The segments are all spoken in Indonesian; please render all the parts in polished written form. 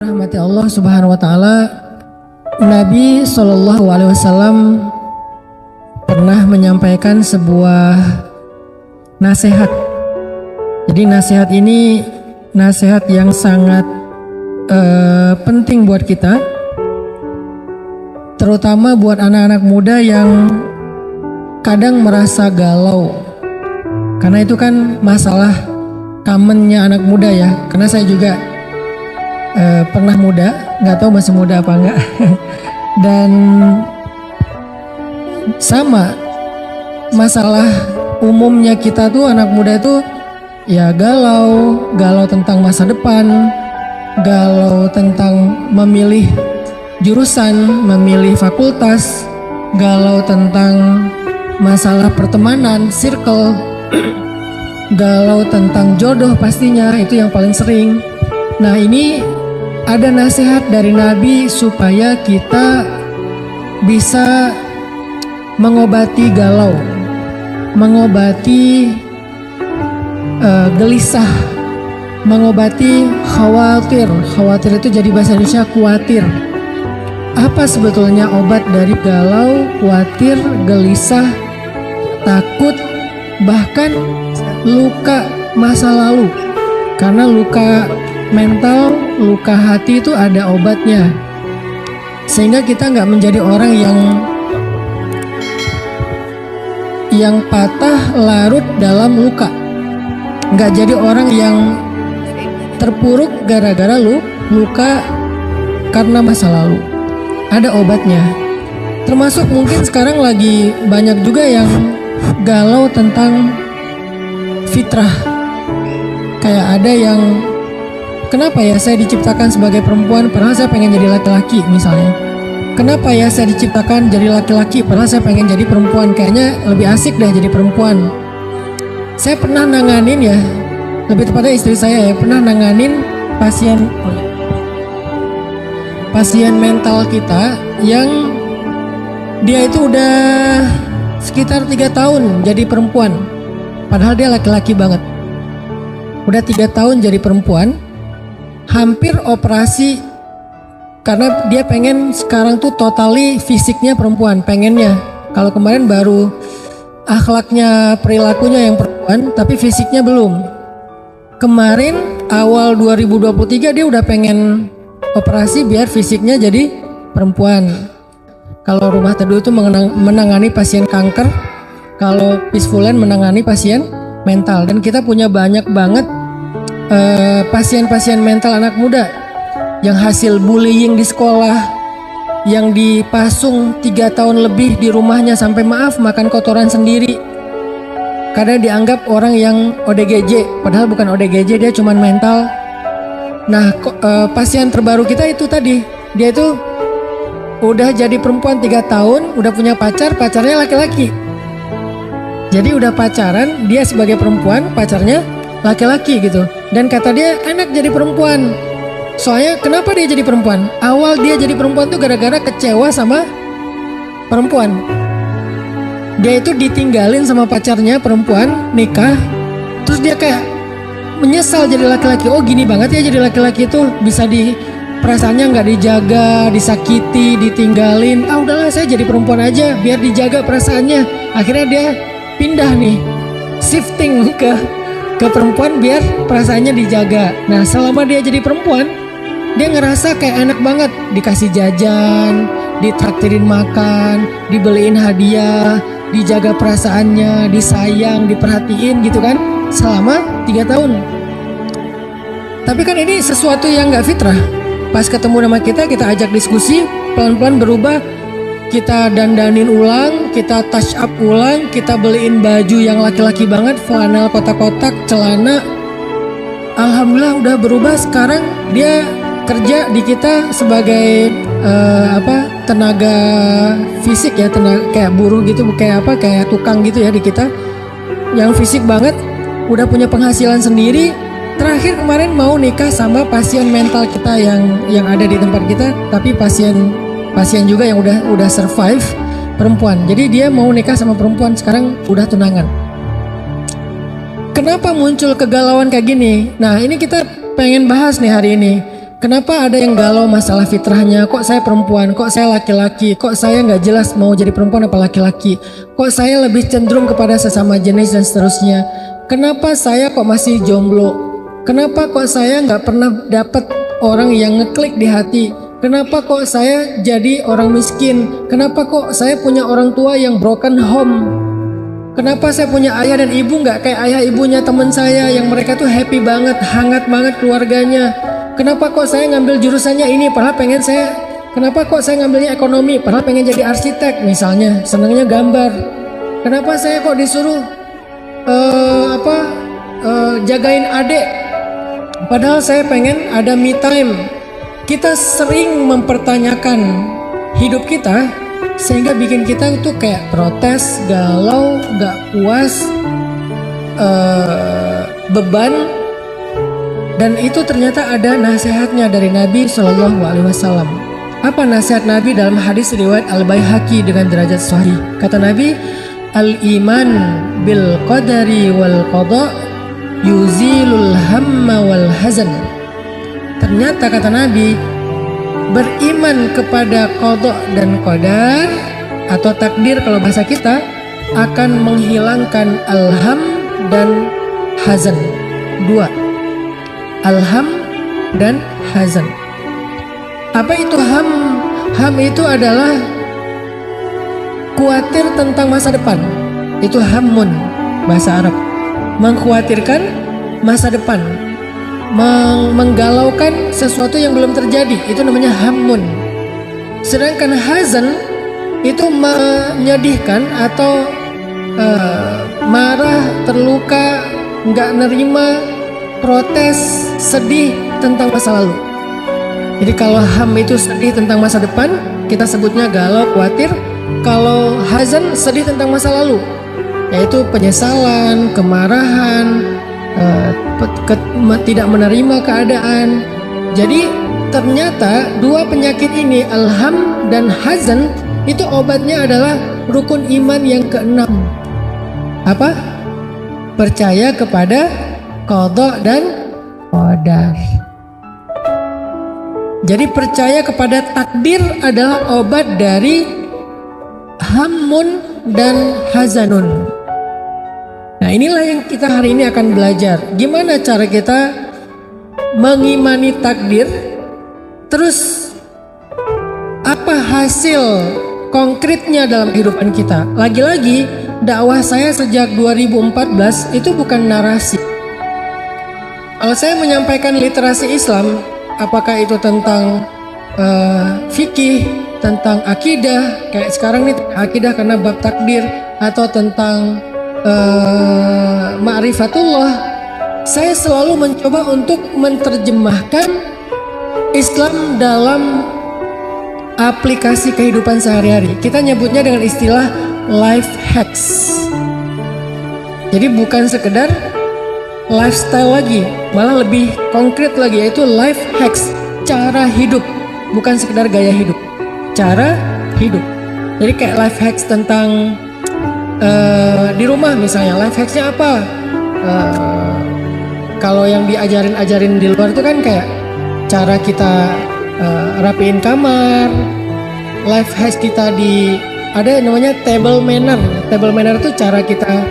Rahmati Allah Subhanahu wa taala, Nabi Shallallahu alaihi wasallam pernah menyampaikan sebuah nasihat. Jadi nasihat ini nasihat yang sangat penting buat kita, terutama buat anak-anak muda yang kadang merasa galau. Karena itu kan masalah commonnya anak muda ya. Karena saya juga pernah muda, nggak tahu masih muda apa enggak. Dan sama masalah umumnya kita tuh anak muda itu ya galau tentang masa depan, galau tentang memilih jurusan, memilih fakultas, galau tentang masalah pertemanan, circle, galau tentang jodoh pastinya, itu yang paling sering. Nah, ini ada nasihat dari Nabi supaya kita bisa mengobati galau, mengobati gelisah, mengobati khawatir. Khawatir itu jadi bahasa Indonesia khawatir. Apa sebetulnya obat dari galau, khawatir, gelisah, takut, bahkan luka masa lalu? Karena luka mental, luka hati itu ada obatnya, sehingga kita nggak menjadi orang yang patah larut dalam luka, nggak jadi orang yang terpuruk gara-gara luka karena masa lalu. Ada obatnya. Termasuk mungkin sekarang lagi banyak juga yang galau tentang fitrah. Kayak ada yang, kenapa ya saya diciptakan sebagai perempuan padahal saya pengen jadi laki-laki misalnya. Kenapa ya saya diciptakan jadi laki-laki padahal saya pengen jadi perempuan. Kayaknya lebih asik deh jadi perempuan. Saya pernah nanganin ya, lebih tepatnya istri saya ya, pernah nanganin pasien mental kita yang dia itu udah sekitar 3 tahun jadi perempuan. Padahal dia laki-laki banget. Udah 3 tahun jadi perempuan, hampir operasi karena dia pengen sekarang tuh totally fisiknya perempuan, pengennya. Kalau kemarin baru akhlaknya, perilakunya yang perempuan, tapi fisiknya belum. Kemarin awal 2023 dia udah pengen operasi biar fisiknya jadi perempuan. Kalau Rumah Teduh itu menangani pasien kanker, kalau Peacefuland menangani pasien mental. Dan kita punya banyak banget pasien-pasien mental anak muda yang hasil bullying di sekolah, yang dipasung 3 tahun lebih di rumahnya sampai maaf makan kotoran sendiri karena dianggap orang yang ODGJ, padahal bukan ODGJ, dia cuman mental. Nah, pasien terbaru kita itu tadi, dia itu udah jadi perempuan 3 tahun, udah punya pacar, pacarnya laki-laki. Jadi udah pacaran, dia sebagai perempuan, pacarnya laki-laki gitu. Dan kata dia enak jadi perempuan. Soalnya kenapa dia jadi perempuan? Awal dia jadi perempuan tuh gara-gara kecewa sama perempuan. Dia itu ditinggalin sama pacarnya perempuan, nikah. Terus dia kayak menyesal jadi laki-laki. Oh gini banget ya jadi laki-laki tuh, bisa perasaannya nggak dijaga, disakiti, ditinggalin. Ah udahlah saya jadi perempuan aja biar dijaga perasaannya. Akhirnya dia pindah nih, shifting ke perempuan biar perasaannya dijaga. Nah selama dia jadi perempuan, dia ngerasa kayak enak banget, dikasih jajan, ditraktirin makan, dibeliin hadiah, dijaga perasaannya, disayang, diperhatiin gitu kan, selama 3 tahun. Tapi kan ini sesuatu yang gak fitrah. Pas ketemu sama kita ajak diskusi, pelan-pelan berubah. Kita dandanin ulang, kita touch up ulang, kita beliin baju yang laki-laki banget, flanel kotak-kotak, celana. Alhamdulillah udah berubah. Sekarang dia kerja di kita sebagai tenaga fisik ya, tenaga kayak buruh gitu, kayak tukang gitu ya di kita, yang fisik banget, udah punya penghasilan sendiri. Terakhir kemarin mau nikah sama pasien mental kita yang ada di tempat kita, tapi pasien juga yang udah survive, perempuan. Jadi dia mau nikah sama perempuan, sekarang udah tunangan. Kenapa muncul kegalauan kayak gini? Nah ini kita pengen bahas nih hari ini. Kenapa ada yang galau masalah fitrahnya? Kok saya perempuan? Kok saya laki-laki? Kok saya nggak jelas mau jadi perempuan apa laki-laki? Kok saya lebih cenderung kepada sesama jenis dan seterusnya? Kenapa saya kok masih jomblo? Kenapa kok saya nggak pernah dapat orang yang ngeklik di hati? Kenapa kok saya jadi orang miskin? Kenapa kok saya punya orang tua yang broken home? Kenapa saya punya ayah dan ibu nggak kayak ayah ibunya teman saya yang mereka tuh happy banget, hangat banget keluarganya? Kenapa kok saya ngambil jurusannya ini padahal pengen saya, kenapa kok saya ngambilnya ekonomi padahal pengen jadi arsitek misalnya, senangnya gambar. Kenapa saya kok disuruh jagain adik padahal saya pengen ada me time. Kita sering mempertanyakan hidup kita sehingga bikin kita tuh kayak protes, galau, gak puas, beban. Dan itu ternyata ada nasihatnya dari Nabi Shallallahu Alaihi Wasallam. Apa nasihat Nabi dalam hadis riwayat Al-Baihaqi dengan derajat sahih? Kata Nabi, al-iman bil qadari wal qada yuzilul hamma wal hazan. Ternyata kata Nabi, beriman kepada qada dan qadar atau takdir kalau bahasa kita akan menghilangkan alham dan hazan. Dua, alham dan hazan. Apa itu ham? Ham itu adalah khawatir tentang masa depan. Itu hammun bahasa Arab. Mengkhawatirkan masa depan, menggalaukan sesuatu yang belum terjadi. Itu namanya hammun. Sedangkan hazan itu menyedihkan atau marah, terluka, nggak nerima, protes, sedih tentang masa lalu. Jadi kalau ham itu sedih tentang masa depan, kita sebutnya galau, khawatir. Kalau hazan sedih tentang masa lalu, yaitu penyesalan, kemarahan, tidak menerima keadaan. Jadi ternyata dua penyakit ini, alham dan hazan, itu obatnya adalah rukun iman yang keenam. Apa? Percaya kepada qada dan qadar. Jadi percaya kepada takdir adalah obat dari hammun dan hazanun. Nah, inilah yang kita hari ini akan belajar. Gimana cara kita mengimani takdir? Terus apa hasil konkretnya dalam kehidupan kita? Lagi-lagi dakwah saya sejak 2014 itu bukan narasi. Kalau saya menyampaikan literasi Islam, apakah itu tentang fikih, tentang akidah, kayak sekarang nih akidah karena bab takdir, atau tentang ma'rifatullah, saya selalu mencoba untuk menerjemahkan Islam dalam aplikasi kehidupan sehari-hari. Kita nyebutnya dengan istilah life hacks. Jadi bukan sekedar lifestyle lagi, malah lebih konkret lagi, yaitu life hacks, cara hidup, bukan sekedar gaya hidup, cara hidup. Jadi kayak life hacks tentang di rumah misalnya, life hacksnya apa? Kalau yang diajarin di luar itu kan kayak cara kita rapiin kamar. Life hacks kita ada yang namanya table manner. Table manner itu cara kita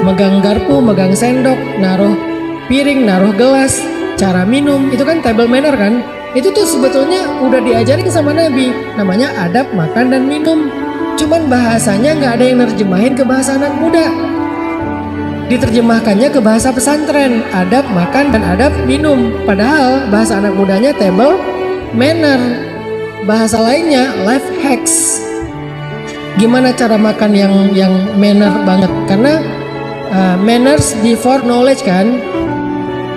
megang garpu, megang sendok, naruh piring, naruh gelas, cara minum, itu kan table manner kan? Itu tuh sebetulnya udah diajarin sama Nabi, namanya adab makan dan minum. Cuman bahasanya nggak ada yang nerjemahin ke bahasa anak muda. Diterjemahkannya ke bahasa pesantren, adab makan dan adab minum. Padahal bahasa anak mudanya table manner. Bahasa lainnya life hacks. Gimana cara makan yang manner banget? Karena manners before knowledge kan,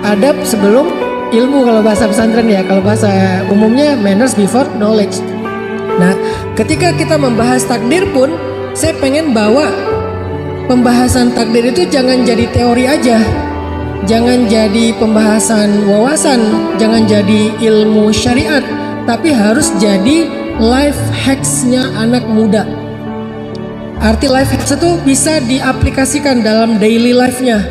adab sebelum ilmu kalau bahasa pesantren ya. Kalau bahasa umumnya manners before knowledge. Nah, ketika kita membahas takdir pun, saya pengen bawa pembahasan takdir itu jangan jadi teori aja, jangan jadi pembahasan wawasan, jangan jadi ilmu syariat, tapi harus jadi life hacks-nya anak muda. Arti life hacks itu bisa diaplikasikan dalam daily life-nya,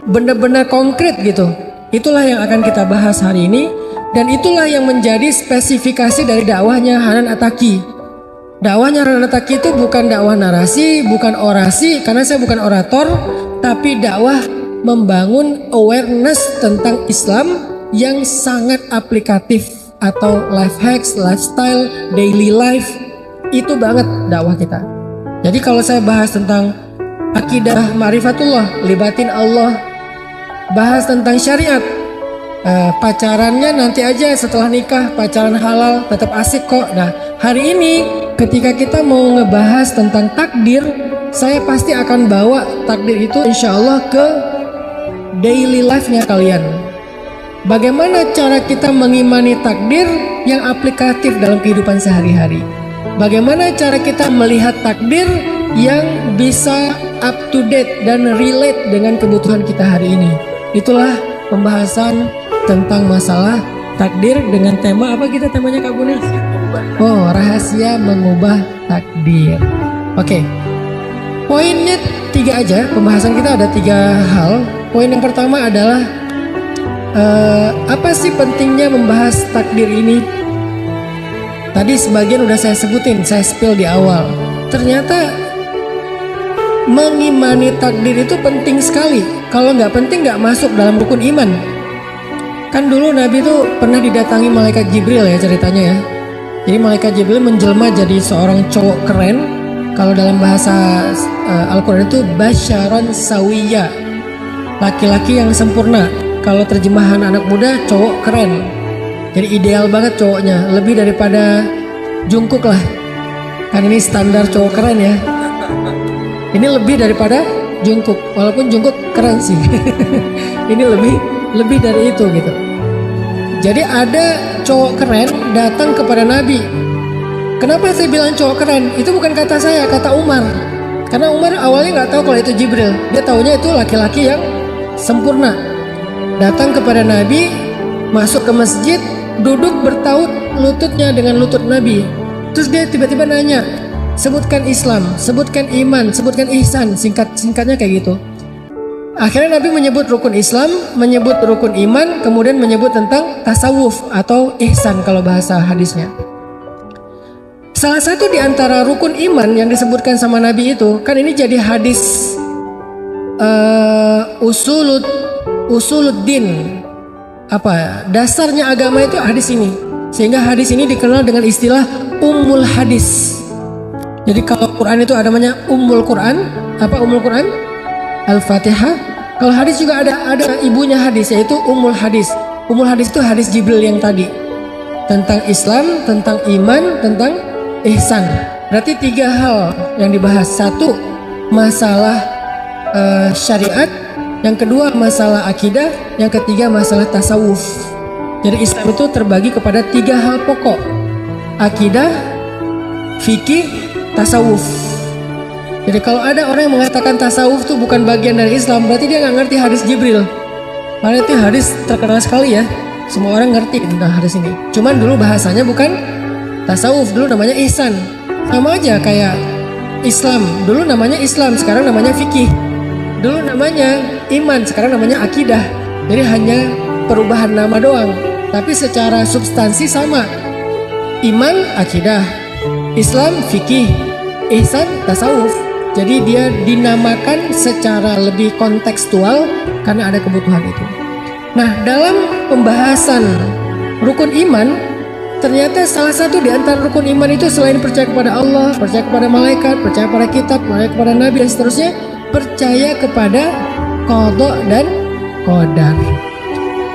benar-benar konkret gitu. Itulah yang akan kita bahas hari ini. Dan itulah yang menjadi spesifikasi dari dakwahnya Hanan Attaqi. Dakwahnya Hanan Attaqi itu bukan dakwah narasi, bukan orasi, karena saya bukan orator, tapi dakwah membangun awareness tentang Islam yang sangat aplikatif atau life hacks, lifestyle, daily life. Itu banget dakwah kita. Jadi kalau saya bahas tentang akidah ma'rifatullah, libatin Allah, bahas tentang syariat, pacarannya nanti aja setelah nikah, pacaran halal tetap asik kok. Nah, hari ini ketika kita mau ngebahas tentang takdir, saya pasti akan bawa takdir itu insya Allah ke daily life-nya kalian. Bagaimana cara kita mengimani takdir yang aplikatif dalam kehidupan sehari-hari? Bagaimana cara kita melihat takdir yang bisa up to date dan relate dengan kebutuhan kita hari ini? Itulah pembahasan tentang masalah takdir dengan tema apa kita temanya Kak Buni? Oh, rahasia mengubah takdir. Oke. Poinnya 3 aja. Pembahasan kita ada 3 hal. Poin yang pertama adalah apa sih pentingnya membahas takdir ini? Tadi sebagian udah saya sebutin, saya spill di awal. Ternyata mengimani takdir itu penting sekali. Kalau nggak penting nggak masuk dalam rukun iman. Kan dulu Nabi itu pernah didatangi malaikat Jibril ya ceritanya ya. Jadi malaikat Jibril menjelma jadi seorang cowok keren. Kalau dalam bahasa Al-Quran itu basyaron sawiya, laki-laki yang sempurna. Kalau terjemahan anak muda, cowok keren. Jadi ideal banget cowoknya, lebih daripada Jungkook lah. Kan ini standar cowok keren ya. Ini lebih daripada Jungkook, walaupun Jungkook keren sih. Ini lebih dari itu gitu. Jadi ada cowok keren datang kepada Nabi. Kenapa saya bilang cowok keren? Itu bukan kata saya, kata Umar. Karena Umar awalnya nggak tahu kalau itu Jibril. Dia taunya itu laki-laki yang sempurna. Datang kepada Nabi, masuk ke masjid, duduk bertaut lututnya dengan lutut Nabi. Terus dia tiba-tiba nanya, sebutkan Islam, sebutkan iman, sebutkan ihsan, singkatnya kayak gitu. Akhirnya Nabi menyebut rukun Islam, menyebut rukun iman, kemudian menyebut tentang tasawuf atau ihsan kalau bahasa hadisnya. Salah satu di antara rukun iman yang disebutkan sama Nabi itu, kan ini jadi hadis usuluddin, apa dasarnya agama itu hadis ini. Sehingga hadis ini dikenal dengan istilah ummul hadis. Jadi kalau Quran itu ada namanya ummul Quran. Apa ummul Quran? Al-Fatihah. Kalau hadis juga ada ibunya hadis, yaitu ummul hadis. Ummul hadis itu hadis Jibril yang tadi, tentang Islam, tentang iman, tentang ihsan. Berarti 3 hal yang dibahas. 1, masalah syariat. Yang kedua masalah akidah. Yang ketiga masalah tasawuf. Jadi Islam itu terbagi kepada 3 hal pokok: akidah, fikih, tasawuf. Jadi kalau ada orang yang mengatakan tasawuf itu bukan bagian dari Islam, berarti dia nggak ngerti hadis Jibril. Karena itu hadis terkenal sekali ya, semua orang ngerti tentang hadis ini. Cuman dulu bahasanya bukan tasawuf, dulu namanya ihsan. Sama aja kayak Islam, dulu namanya Islam, sekarang namanya fikih. Dulu namanya iman, sekarang namanya akidah. Jadi hanya perubahan nama doang, tapi secara substansi sama. Iman, akidah; Islam, fikih; ihsan, tasawuf. Jadi dia dinamakan secara lebih kontekstual karena ada kebutuhan itu. Nah, dalam pembahasan rukun iman, ternyata salah satu di antara rukun iman itu selain percaya kepada Allah, percaya kepada malaikat, percaya kepada kitab, percaya kepada nabi dan seterusnya, percaya kepada qada dan qadar.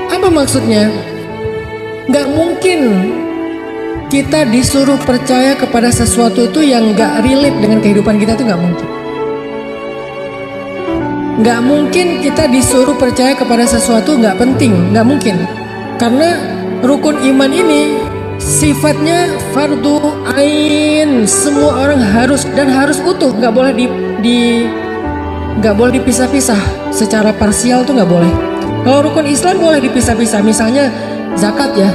Apa maksudnya? Nggak mungkin kita disuruh percaya kepada sesuatu itu yang nggak relate dengan kehidupan kita, itu nggak mungkin. Nggak mungkin kita disuruh percaya kepada sesuatu nggak penting, nggak mungkin. Karena rukun iman ini sifatnya fardu ain, semua orang harus dan harus utuh, nggak boleh nggak boleh dipisah-pisah. Secara parsial tuh nggak boleh. Kalau rukun Islam boleh dipisah-pisah, misalnya zakat ya.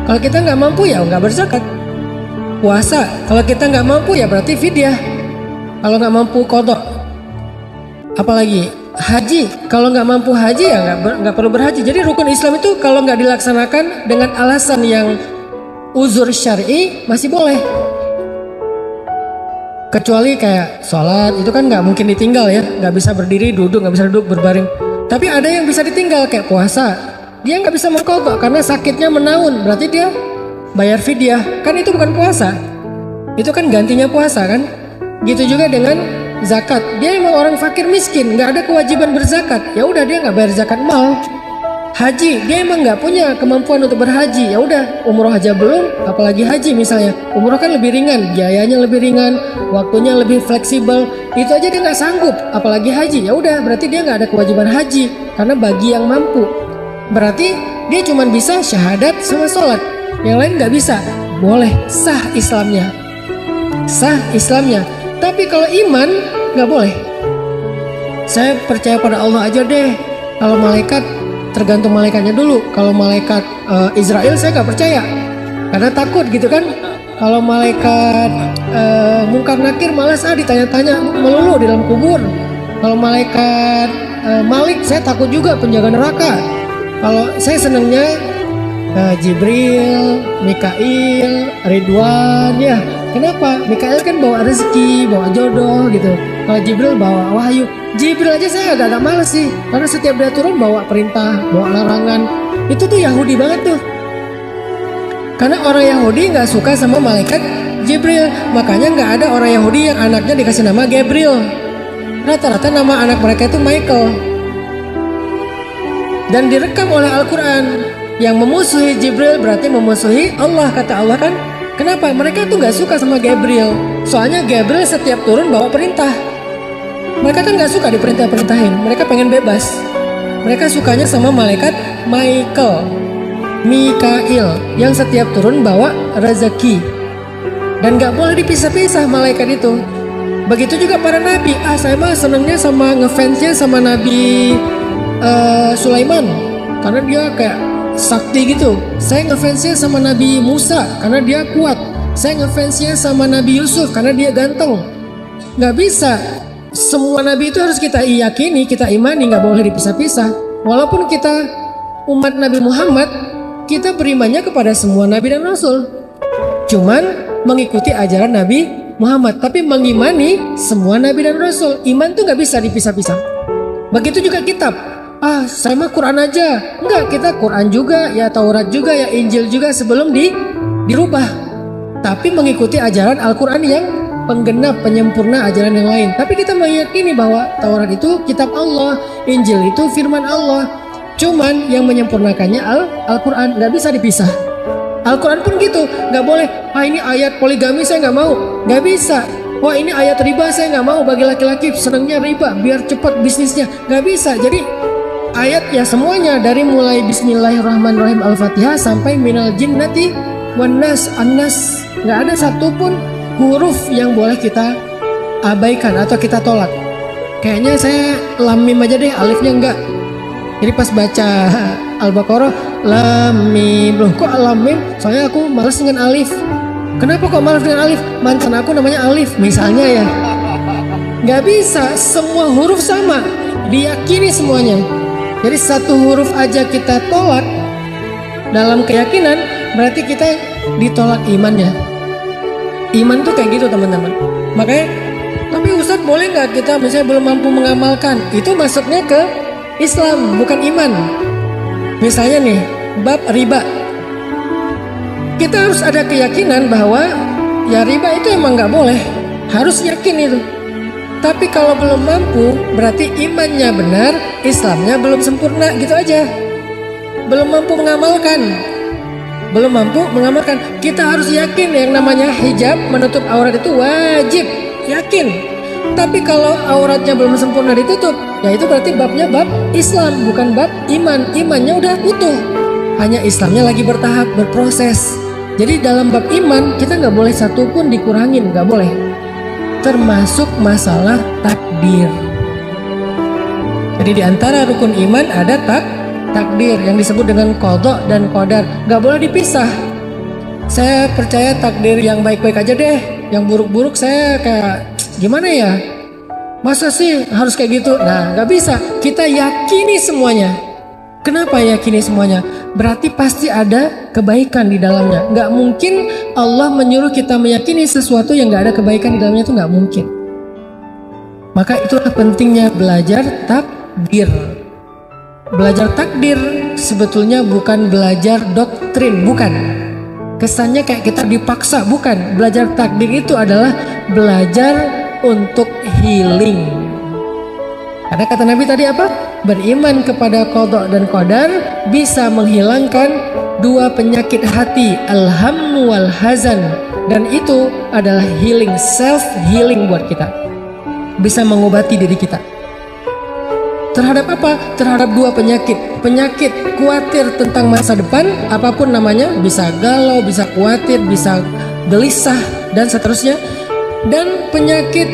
Kalau kita nggak mampu ya nggak berzakat. Puasa, kalau kita nggak mampu ya berarti fidyah. Kalau nggak mampu qada. Apalagi haji, kalau nggak mampu haji ya nggak perlu berhaji. Jadi rukun Islam itu kalau nggak dilaksanakan dengan alasan yang uzur syar'i masih boleh. Kecuali kayak sholat itu kan nggak mungkin ditinggal ya, nggak bisa berdiri, duduk, nggak bisa duduk berbaring. Tapi ada yang bisa ditinggal kayak puasa, dia nggak bisa mengqadha karena sakitnya menaun, berarti dia bayar fidyah. Kan itu bukan puasa, itu kan gantinya puasa kan. Gitu juga dengan zakat, dia emang orang fakir miskin, nggak ada kewajiban berzakat, ya udah dia nggak bayar zakat mal. Haji, dia emang nggak punya kemampuan untuk berhaji, ya udah umroh aja belum, apalagi haji misalnya. Umroh kan lebih ringan, biayanya lebih ringan, waktunya lebih fleksibel, itu aja dia nggak sanggup, apalagi haji. Ya udah berarti dia nggak ada kewajiban haji karena bagi yang mampu. Berarti dia cuma bisa syahadat sama sholat, yang lain nggak bisa. Boleh, sah Islamnya, sah Islamnya. Tapi kalau iman nggak boleh. Saya percaya pada Allah aja deh. Kalau malaikat tergantung malaikatnya dulu. Kalau malaikat Israel saya nggak percaya karena takut gitu kan. Kalau malaikat Munkar Nakir malas ditanya-tanya melulu di dalam kubur. Kalau malaikat Malik saya takut juga, penjaga neraka. Kalau saya senangnya Jibril, Mikail, Ridwan ya. Kenapa? Mikail kan bawa rezeki, bawa jodoh gitu. Kalau Jibril bawa wahyu. Jibril aja saya agak males sih, karena setiap dia turun bawa perintah, bawa larangan. Itu tuh Yahudi banget tuh. Karena orang Yahudi nggak suka sama malaikat Jibril, makanya nggak ada orang Yahudi yang anaknya dikasih nama Gabriel. Rata-rata nama anak mereka itu Michael. Dan direkam oleh Al-Quran. Yang memusuhi Jibril berarti memusuhi Allah, kata Allah kan. Kenapa? Mereka tuh gak suka sama Gabriel. Soalnya Gabriel setiap turun bawa perintah. Mereka kan gak suka diperintah-perintahin. Mereka pengen bebas. Mereka sukanya sama malaikat Mikail yang setiap turun bawa rezeki. Dan gak boleh dipisah-pisah malaikat itu. Begitu juga para nabi. Saya mah senengnya sama ngefansnya sama Nabi Sulaiman, karena dia kayak sakti gitu. Saya ngefansnya sama Nabi Musa karena dia kuat. Saya ngefansnya sama Nabi Yusuf karena dia ganteng. Nggak bisa. Semua nabi itu harus kita yakini, kita imani, nggak boleh dipisah-pisah. Walaupun kita umat Nabi Muhammad, kita berimannya kepada semua nabi dan rasul. Cuman mengikuti ajaran Nabi Muhammad, tapi mengimani semua nabi dan rasul. Iman tuh nggak bisa dipisah-pisah. Begitu juga kitab. Saya mah Quran aja. Enggak, kita Quran juga, ya Taurat juga, ya Injil juga sebelum dirubah. Tapi mengikuti ajaran Al-Quran yang penggenap, penyempurna ajaran yang lain. Tapi kita meyakini bahwa Taurat itu kitab Allah, Injil itu firman Allah. Cuman yang menyempurnakannya Al-Quran, nggak bisa dipisah. Al-Quran pun gitu, nggak boleh. Ini ayat poligami saya nggak mau, nggak bisa. Wah ini ayat riba saya nggak mau, bagi laki-laki senangnya riba biar cepat bisnisnya, nggak bisa. Jadi ayat ya semuanya dari mulai Bismillahirrahmanirrahim Al-Fatihah sampai minal jinnati wan nas an-nas, nggak ada satupun huruf yang boleh kita abaikan atau kita tolak. Kayaknya saya lam mim aja deh, alifnya enggak. Jadi pas baca Al-Baqarah lam mim, loh kok lam mim? Soalnya aku malas dengan alif. Kenapa kok malas dengan alif? Mantan aku namanya Alif misalnya ya. Nggak bisa, semua huruf sama, diyakini semuanya. Jadi satu huruf aja kita tolak dalam keyakinan, berarti kita ditolak imannya. Iman tuh kayak gitu teman-teman. Makanya, tapi Ustadz boleh nggak kita misalnya belum mampu mengamalkan? Itu masuknya ke Islam, bukan iman. Misalnya nih, bab riba. Kita harus ada keyakinan bahwa ya riba itu emang nggak boleh. Harus yakin itu. Tapi kalau belum mampu, berarti imannya benar, Islamnya belum sempurna, gitu aja. Belum mampu mengamalkan. Belum mampu mengamalkan. Kita harus yakin yang namanya hijab, menutup aurat itu wajib. Yakin. Tapi kalau auratnya belum sempurna ditutup, ya itu berarti babnya bab Islam, bukan bab iman. Imannya udah utuh. Hanya Islamnya lagi bertahap, berproses. Jadi dalam bab iman, kita nggak boleh satu pun dikurangin, nggak boleh. Termasuk masalah takdir. Jadi di antara rukun iman ada takdir yang disebut dengan qadha dan qadar, nggak boleh dipisah. Saya percaya takdir yang baik-baik aja deh, yang buruk-buruk saya kayak gimana ya, Masa sih harus kayak gitu? Nah, nggak bisa. Kita yakini semuanya. Kenapa yakini semuanya? Berarti pasti ada kebaikan di dalamnya. Nggak mungkin Allah menyuruh kita meyakini sesuatu yang nggak ada kebaikan di dalamnya, itu nggak mungkin. Maka itulah pentingnya belajar takdir. Belajar takdir sebetulnya bukan belajar doktrin, bukan. Kesannya kayak kita dipaksa, bukan. Belajar takdir itu adalah belajar untuk healing. Karena kata Nabi tadi apa? Beriman kepada qada dan qadar bisa menghilangkan dua penyakit hati, al-hammu wal hazan, dan itu adalah healing, self healing buat kita. Bisa mengobati diri kita. Terhadap apa? Terhadap dua penyakit. Penyakit khawatir tentang masa depan, apapun namanya, bisa galau, bisa khawatir, bisa gelisah, dan seterusnya. Dan penyakit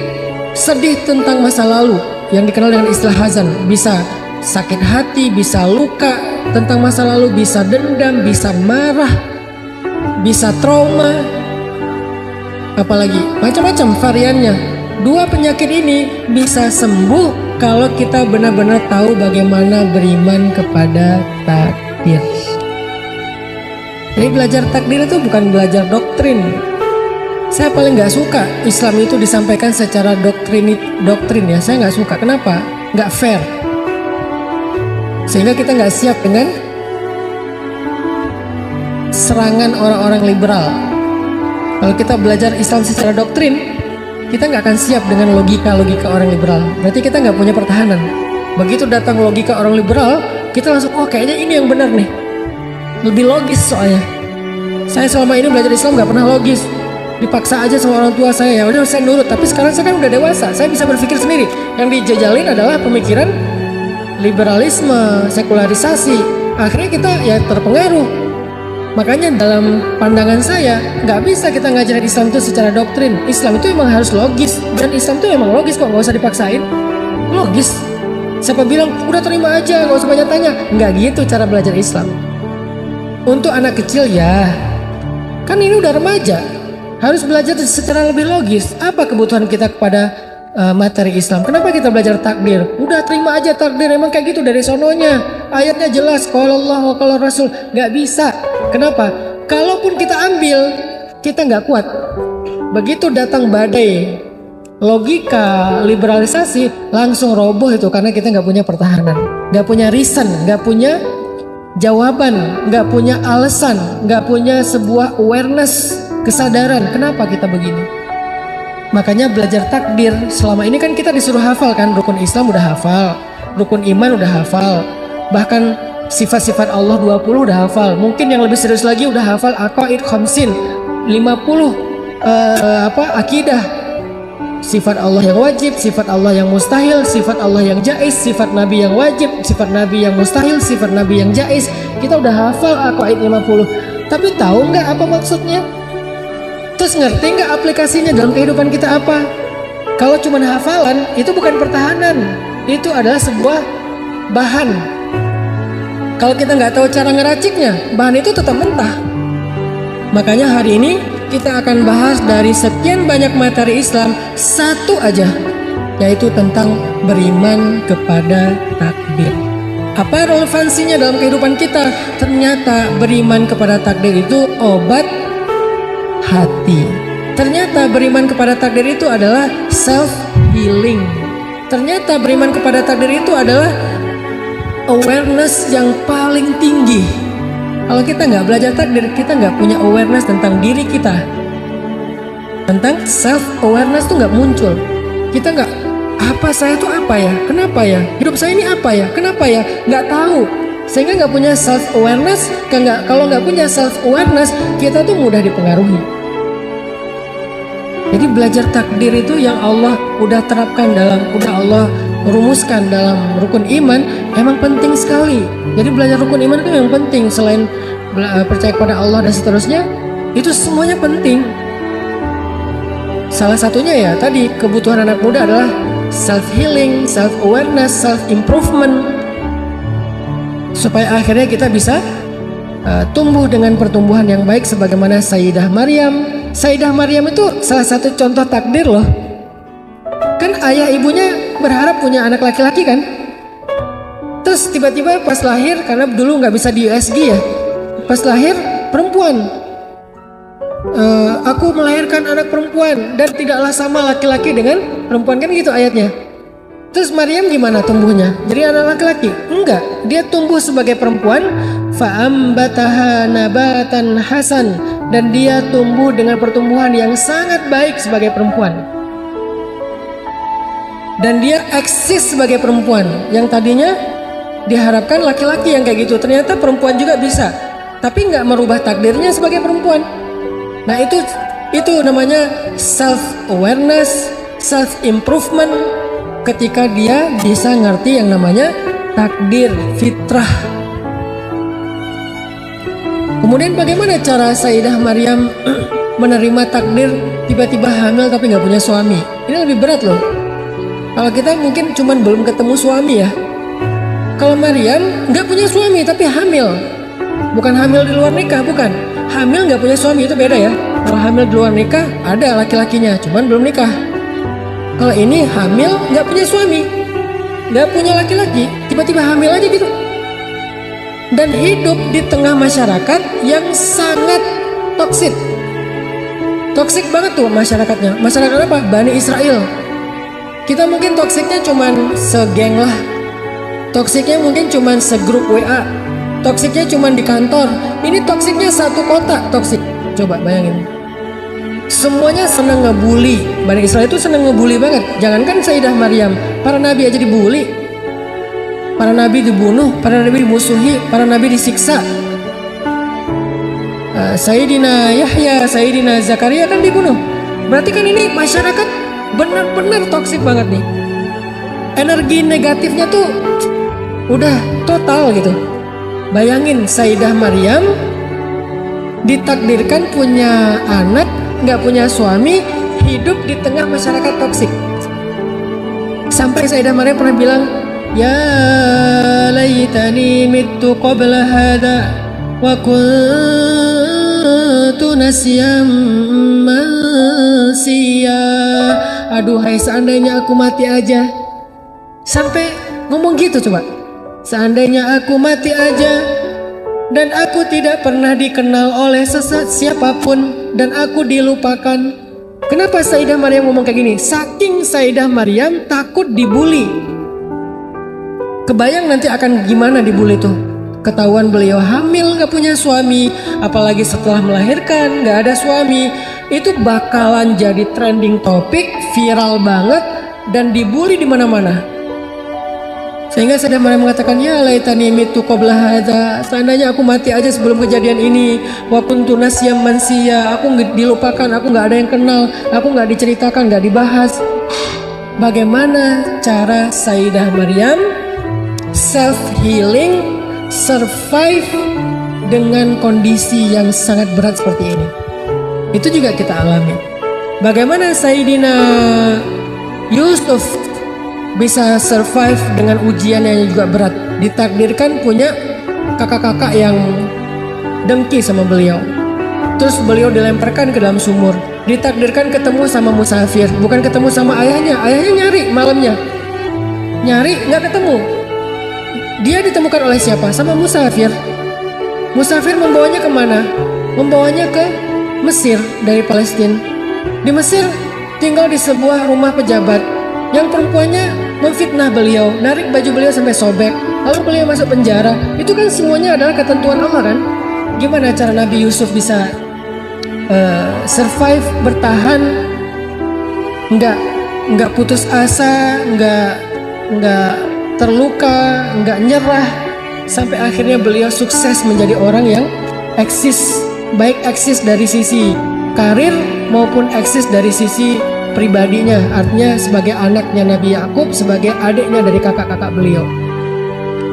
sedih tentang masa lalu yang dikenal dengan istilah hazan. Bisa sakit hati, bisa luka tentang masa lalu, bisa dendam, bisa marah, bisa trauma, apalagi macam-macam variannya. Dua penyakit ini bisa sembuh kalau kita benar-benar tahu bagaimana beriman kepada takdir. Jadi belajar takdir itu bukan belajar doktrin. Saya paling nggak suka Islam itu disampaikan secara doktrin ya. Saya nggak suka. Kenapa? Nggak fair. Sehingga kita nggak siap dengan serangan orang-orang liberal. Kalau kita belajar Islam secara doktrin, kita nggak akan siap dengan logika-logika orang liberal. Berarti kita nggak punya pertahanan. Begitu datang logika orang liberal, kita langsung, oh kayaknya ini yang benar nih. Lebih logis soalnya. Saya selama ini belajar Islam nggak pernah logis. Dipaksa aja sama orang tua saya, ya udah saya nurut. Tapi sekarang saya kan udah dewasa, saya bisa berpikir sendiri. Yang dijajalin adalah pemikiran liberalisme, sekularisasi. Akhirnya kita ya terpengaruh. Makanya dalam pandangan saya nggak bisa kita ngajarin Islam itu secara doktrin. Islam itu emang harus logis, dan Islam itu emang logis kok, nggak usah dipaksain. Logis. Siapa bilang udah terima aja, nggak usah banyak tanya? Nggak gitu cara belajar Islam. Untuk anak kecil ya, kan ini udah remaja, harus belajar secara lebih logis. Apa kebutuhan kita kepada materi Islam? Kenapa kita belajar takdir? Udah terima aja takdir, emang kayak gitu dari sononya. Ayatnya jelas, qala Allah wa qala Rasul. Nggak bisa. Kenapa? Kalaupun kita ambil, kita nggak kuat. Begitu datang badai logika liberalisasi, langsung roboh itu, karena kita nggak punya pertahanan, nggak punya reason, nggak punya jawaban, nggak punya alasan, nggak punya sebuah awareness, kesadaran kenapa kita begini. Makanya belajar takdir, selama ini kan kita disuruh hafal kan, rukun Islam udah hafal, rukun iman udah hafal, bahkan sifat-sifat Allah 20 udah hafal. Mungkin yang lebih serius lagi udah hafal aqaid khamsin, 50 akidah. Sifat Allah yang wajib, sifat Allah yang mustahil, sifat Allah yang jaiz, sifat Nabi yang wajib, sifat Nabi yang mustahil, sifat Nabi yang jaiz. Kita udah hafal aqaid 50. Tapi tahu nggak apa maksudnya? Terus ngerti nggak aplikasinya dalam kehidupan kita apa? Kalau cuma hafalan, itu bukan pertahanan. Itu adalah sebuah bahan. Kalau kita nggak tahu cara ngeraciknya, bahan itu tetap mentah. Makanya hari ini kita akan bahas dari sekian banyak materi Islam, satu aja, yaitu tentang beriman kepada takdir. Apa relevansinya dalam kehidupan kita? Ternyata beriman kepada takdir itu obat hati. Ternyata beriman kepada takdir itu adalah self healing. Ternyata beriman kepada takdir itu adalah awareness yang paling tinggi. Kalau kita nggak belajar takdir, kita nggak punya awareness tentang diri kita. Tentang self awareness tuh nggak muncul. Kita nggak, apa saya tuh apa ya? Kenapa ya? Hidup saya ini apa ya? Kenapa ya? Nggak tahu. Sehingga nggak punya self awareness. Kalau nggak punya self awareness, kita tuh mudah dipengaruhi. Jadi belajar takdir itu yang Allah udah terapkan udah Allah rumuskan dalam rukun iman, emang penting sekali. Jadi belajar rukun iman itu yang penting. Selain percaya kepada Allah dan seterusnya, itu semuanya penting. Salah satunya ya tadi, kebutuhan anak muda adalah self healing, self awareness, self improvement, supaya akhirnya kita bisa tumbuh dengan pertumbuhan yang baik sebagaimana Sayyidah Maryam. Sayyidah Maryam itu salah satu contoh takdir loh. Kan ayah ibunya berharap punya anak laki-laki kan. Terus tiba-tiba pas lahir, karena dulu nggak bisa di USG ya, pas lahir perempuan. Aku melahirkan anak perempuan dan tidaklah sama laki-laki dengan perempuan, kan gitu ayatnya. Terus Maryam gimana tumbuhnya? Jadi anak laki-laki? Enggak, dia tumbuh sebagai perempuan. Fa'ambataha nabatan hasan, dan dia tumbuh dengan pertumbuhan yang sangat baik sebagai perempuan. Dan dia eksis sebagai perempuan. Yang tadinya diharapkan laki-laki yang kayak gitu, ternyata perempuan juga bisa. Tapi nggak merubah takdirnya sebagai perempuan. Nah itu namanya self awareness, self improvement. Ketika dia bisa ngerti yang namanya takdir, fitrah. Kemudian bagaimana cara Sayyidah Maryam menerima takdir tiba-tiba hamil tapi nggak punya suami? Ini lebih berat loh. Kalau kita mungkin cuman belum ketemu suami ya. Kalau Maryam nggak punya suami tapi hamil. Bukan hamil di luar nikah, bukan. Hamil nggak punya suami, itu beda ya. Kalau hamil di luar nikah ada laki-lakinya, cuman belum nikah. Kalau ini hamil nggak punya suami, nggak punya laki-laki, tiba-tiba hamil aja gitu. Dan hidup di tengah masyarakat yang sangat toksik. Toksik banget tuh masyarakatnya. Masyarakat apa? Bani Israel. Kita mungkin toksiknya cuman segeng lah. Toksiknya mungkin cuman segrup WA. Toksiknya cuman di kantor. Ini toksiknya satu kota toksik. Coba bayangin. Semuanya senang ngebully. Bani Israel itu senang ngebully banget. Jangankan Sayyidah Maryam, para nabi aja dibully. Para nabi dibunuh, para nabi dimusuhi, para nabi disiksa. Sayyidina Yahya, Sayyidina Zakaria kan dibunuh. Berarti kan ini masyarakat benar-benar toksik banget nih. Energi negatifnya tuh udah total gitu. Bayangin Sayyidah Maryam ditakdirkan punya anak, nggak punya suami, hidup di tengah masyarakat toksik. Sampai Sayyidah Maryam pernah bilang, ya laitani mittu qabla hada wa kuntu nasyam mansiya. Aduhai, seandainya aku mati aja. Sampai ngomong gitu coba. Seandainya aku mati aja dan aku tidak pernah dikenal oleh siapapun, dan aku dilupakan. Kenapa Sayyidah Maryam ngomong kayak gini? Saking Sayyidah Maryam takut dibully. Kebayang nanti akan gimana dibully tuh. Ketahuan beliau hamil gak punya suami, apalagi setelah melahirkan gak ada suami, itu bakalan jadi trending topik, viral banget, dan dibully di mana-mana. Sehingga Sayyidah Maryam mengatakan, ya laitani mitu qabla hadza, seandainya aku mati aja sebelum kejadian ini. Wa kuntu nasyam mansiya, aku dilupakan, aku nggak ada yang kenal, aku nggak diceritakan, nggak dibahas. Bagaimana cara Sayyidah Maryam self healing, survive dengan kondisi yang sangat berat seperti ini? Itu juga kita alami. Bagaimana Sayyidina Yusuf bisa survive dengan ujian yang juga berat. Ditakdirkan punya kakak-kakak yang dengki sama beliau. Terus beliau dilemparkan ke dalam sumur. Ditakdirkan ketemu sama musafir, bukan ketemu sama ayahnya. Ayahnya nyari malamnya, nyari nggak ketemu. Dia ditemukan oleh siapa? Sama musafir. Musafir membawanya kemana? Membawanya ke Mesir dari Palestina. Di Mesir tinggal di sebuah rumah pejabat yang perempuannya memfitnah beliau, narik baju beliau sampai sobek, lalu beliau masuk penjara. Itu kan semuanya adalah ketentuan Allah kan? Gimana cara Nabi Yusuf bisa survive, bertahan, nggak putus asa, nggak terluka, nggak nyerah, sampai akhirnya beliau sukses menjadi orang yang eksis, baik eksis dari sisi karir maupun eksis dari sisi pribadinya, artinya sebagai anaknya Nabi Yakub, sebagai adiknya dari kakak-kakak beliau.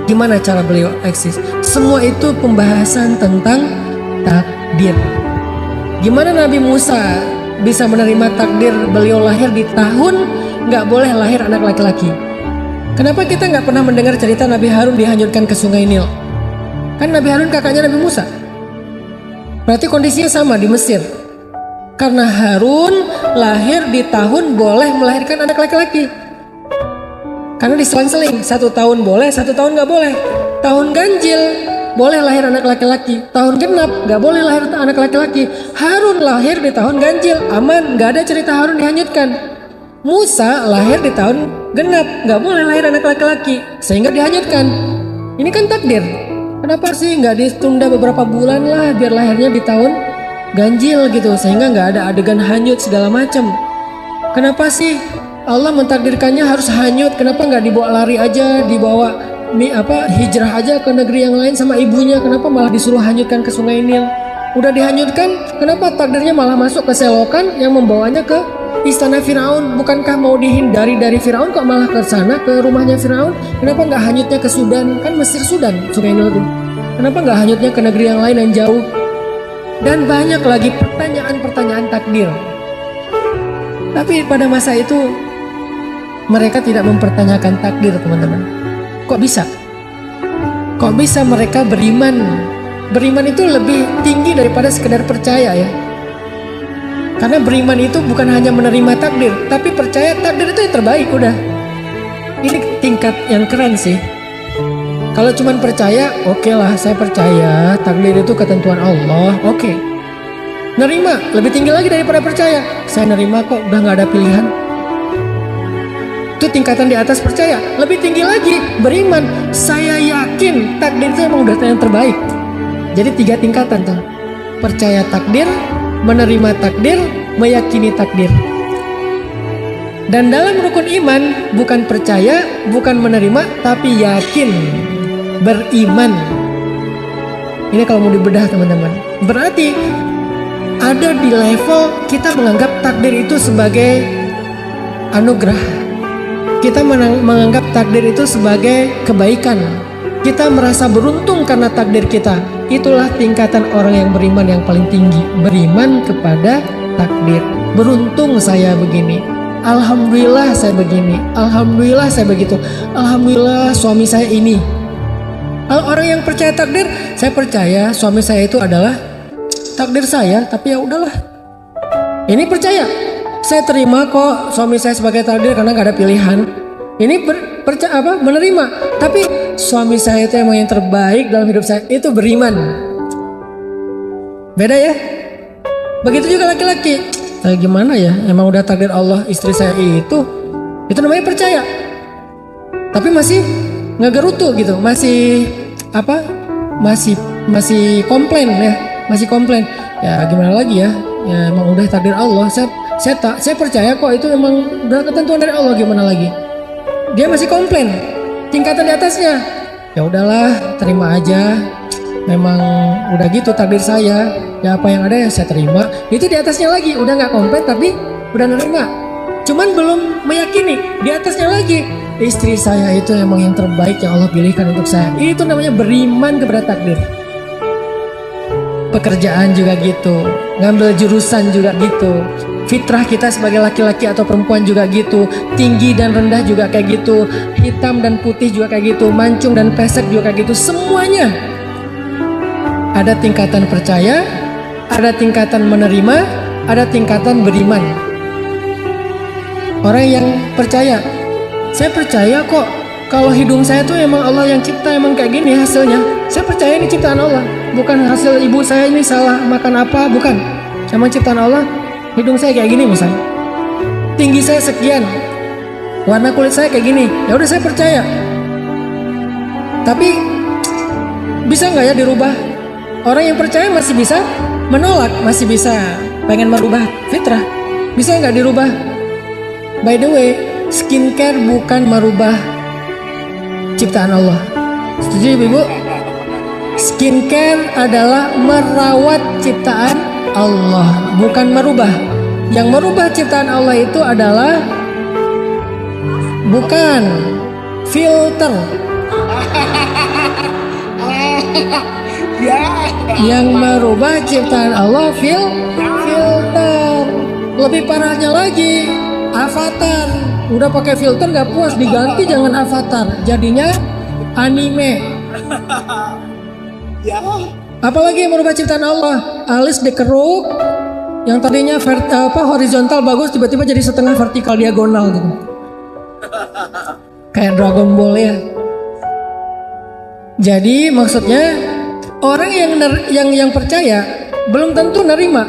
Gimana cara beliau eksis? Semua itu pembahasan tentang takdir. Gimana Nabi Musa bisa menerima takdir beliau lahir di tahun nggak boleh lahir anak laki-laki? Kenapa kita nggak pernah mendengar cerita Nabi Harun dihanyutkan ke Sungai Nil? Kan Nabi Harun kakaknya Nabi Musa. Berarti kondisinya sama di Mesir. Karena Harun lahir di tahun boleh melahirkan anak laki-laki. Karena diselang-seling, 1 tahun boleh, 1 tahun nggak boleh. Tahun ganjil boleh lahir anak laki-laki, tahun genap nggak boleh lahir anak laki-laki. Harun lahir di tahun ganjil, aman, nggak ada cerita Harun dihanyutkan. Musa lahir di tahun genap, nggak boleh lahir anak laki-laki, sehingga dihanyutkan. Ini kan takdir. Kenapa sih nggak ditunda beberapa bulan lah biar lahirnya di tahun ganjil gitu, sehingga nggak ada adegan hanyut segala macam. Kenapa sih Allah mentakdirkannya harus hanyut? Kenapa nggak dibawa lari aja, dibawa hijrah aja ke negeri yang lain sama ibunya? Kenapa malah disuruh hanyutkan ke sungai Nil? Udah dihanyutkan, kenapa takdirnya malah masuk ke selokan yang membawanya ke istana Firaun? Bukankah mau dihindari dari Firaun, kok malah ke sana, ke rumahnya Firaun? Kenapa nggak hanyutnya ke Sudan? Kan Mesir Sudan sungai Nil itu. Kenapa nggak hanyutnya ke negeri yang lain yang jauh? Dan banyak lagi pertanyaan-pertanyaan takdir. Tapi pada masa itu mereka tidak mempertanyakan takdir, teman-teman. Kok bisa? Kok bisa mereka beriman? Beriman itu lebih tinggi daripada sekedar percaya ya. Karena beriman itu bukan hanya menerima takdir, tapi percaya takdir itu yang terbaik udah. Ini tingkat yang keren sih. Kalau cuman percaya, oke lah, saya percaya takdir itu ketentuan Allah, oke. Nerima lebih tinggi lagi daripada percaya. Saya nerima kok, udah nggak ada pilihan. Itu tingkatan di atas percaya. Lebih tinggi lagi beriman. Saya yakin takdir itu emang udah yang terbaik. Jadi 3 tingkatan tuh. Percaya takdir, menerima takdir, meyakini takdir. Dan dalam rukun iman bukan percaya, bukan menerima, tapi yakin, beriman. Ini kalau mau dibedah teman-teman. Berarti ada di level kita menganggap takdir itu sebagai anugerah. Kita menganggap takdir itu sebagai kebaikan. Kita merasa beruntung karena takdir kita. Itulah tingkatan orang yang beriman yang paling tinggi. Beriman kepada takdir. Beruntung saya begini. Alhamdulillah saya begini. Alhamdulillah saya begitu. Alhamdulillah suami saya ini. Kalau orang yang percaya takdir, saya percaya suami saya itu adalah takdir saya, tapi ya udahlah. Ini percaya. Saya terima kok suami saya sebagai takdir karena gak ada pilihan. Ini menerima. Tapi suami saya itu emang yang terbaik dalam hidup saya. Itu beriman. Beda ya. Begitu juga laki-laki. Gimana ya? Emang udah takdir Allah istri saya itu namanya percaya. Tapi masih ngegerutu gitu. Masih Masih komplain ya. Masih komplain. Ya gimana lagi ya? Ya emang udah takdir Allah. Saya percaya kok itu emang udah ketentuan dari Allah, gimana lagi? Dia masih komplain. Tingkatan di atasnya. Ya udahlah, terima aja. Memang udah gitu takdir saya. Ya apa yang ada ya saya terima. Itu di atasnya lagi, udah nggak komplain tapi udah nerima. Cuman belum meyakini. Di atasnya lagi, istri saya itu emang yang terbaik yang Allah pilihkan untuk saya. Itu namanya beriman kepada takdir. Pekerjaan juga gitu, ngambil jurusan juga gitu. Fitrah kita sebagai laki-laki atau perempuan juga gitu. Tinggi dan rendah juga kayak gitu. Hitam dan putih juga kayak gitu. Mancung dan pesek juga kayak gitu. Semuanya ada tingkatan percaya, ada tingkatan menerima, ada tingkatan beriman. Orang yang percaya, saya percaya kok kalau hidung saya tuh emang Allah yang cipta, emang kayak gini hasilnya. Saya percaya ini ciptaan Allah, bukan hasil ibu saya ini salah makan apa, bukan. Emang ciptaan Allah. Hidung saya kayak gini misalnya, tinggi saya sekian, warna kulit saya kayak gini, ya udah saya percaya. Tapi bisa nggak ya dirubah? Orang yang percaya masih bisa menolak, masih bisa pengen merubah fitrah. Bisa nggak dirubah? By the way, skincare bukan merubah ciptaan Allah. Setuju Ibu? Skincare adalah merawat ciptaan Allah, bukan merubah. Yang merubah ciptaan Allah itu adalah bukan filter. Yang merubah ciptaan Allah filter. Lebih parahnya lagi, avatar. Udah pakai filter gak puas, diganti jangan avatar, jadinya anime. Apalagi yang merubah ciptaan Allah, alis dikeruk, Yang tadinya horizontal bagus tiba-tiba jadi setengah vertikal diagonal gitu. Kayak Dragon Ball ya. Jadi maksudnya orang yang percaya belum tentu nerima.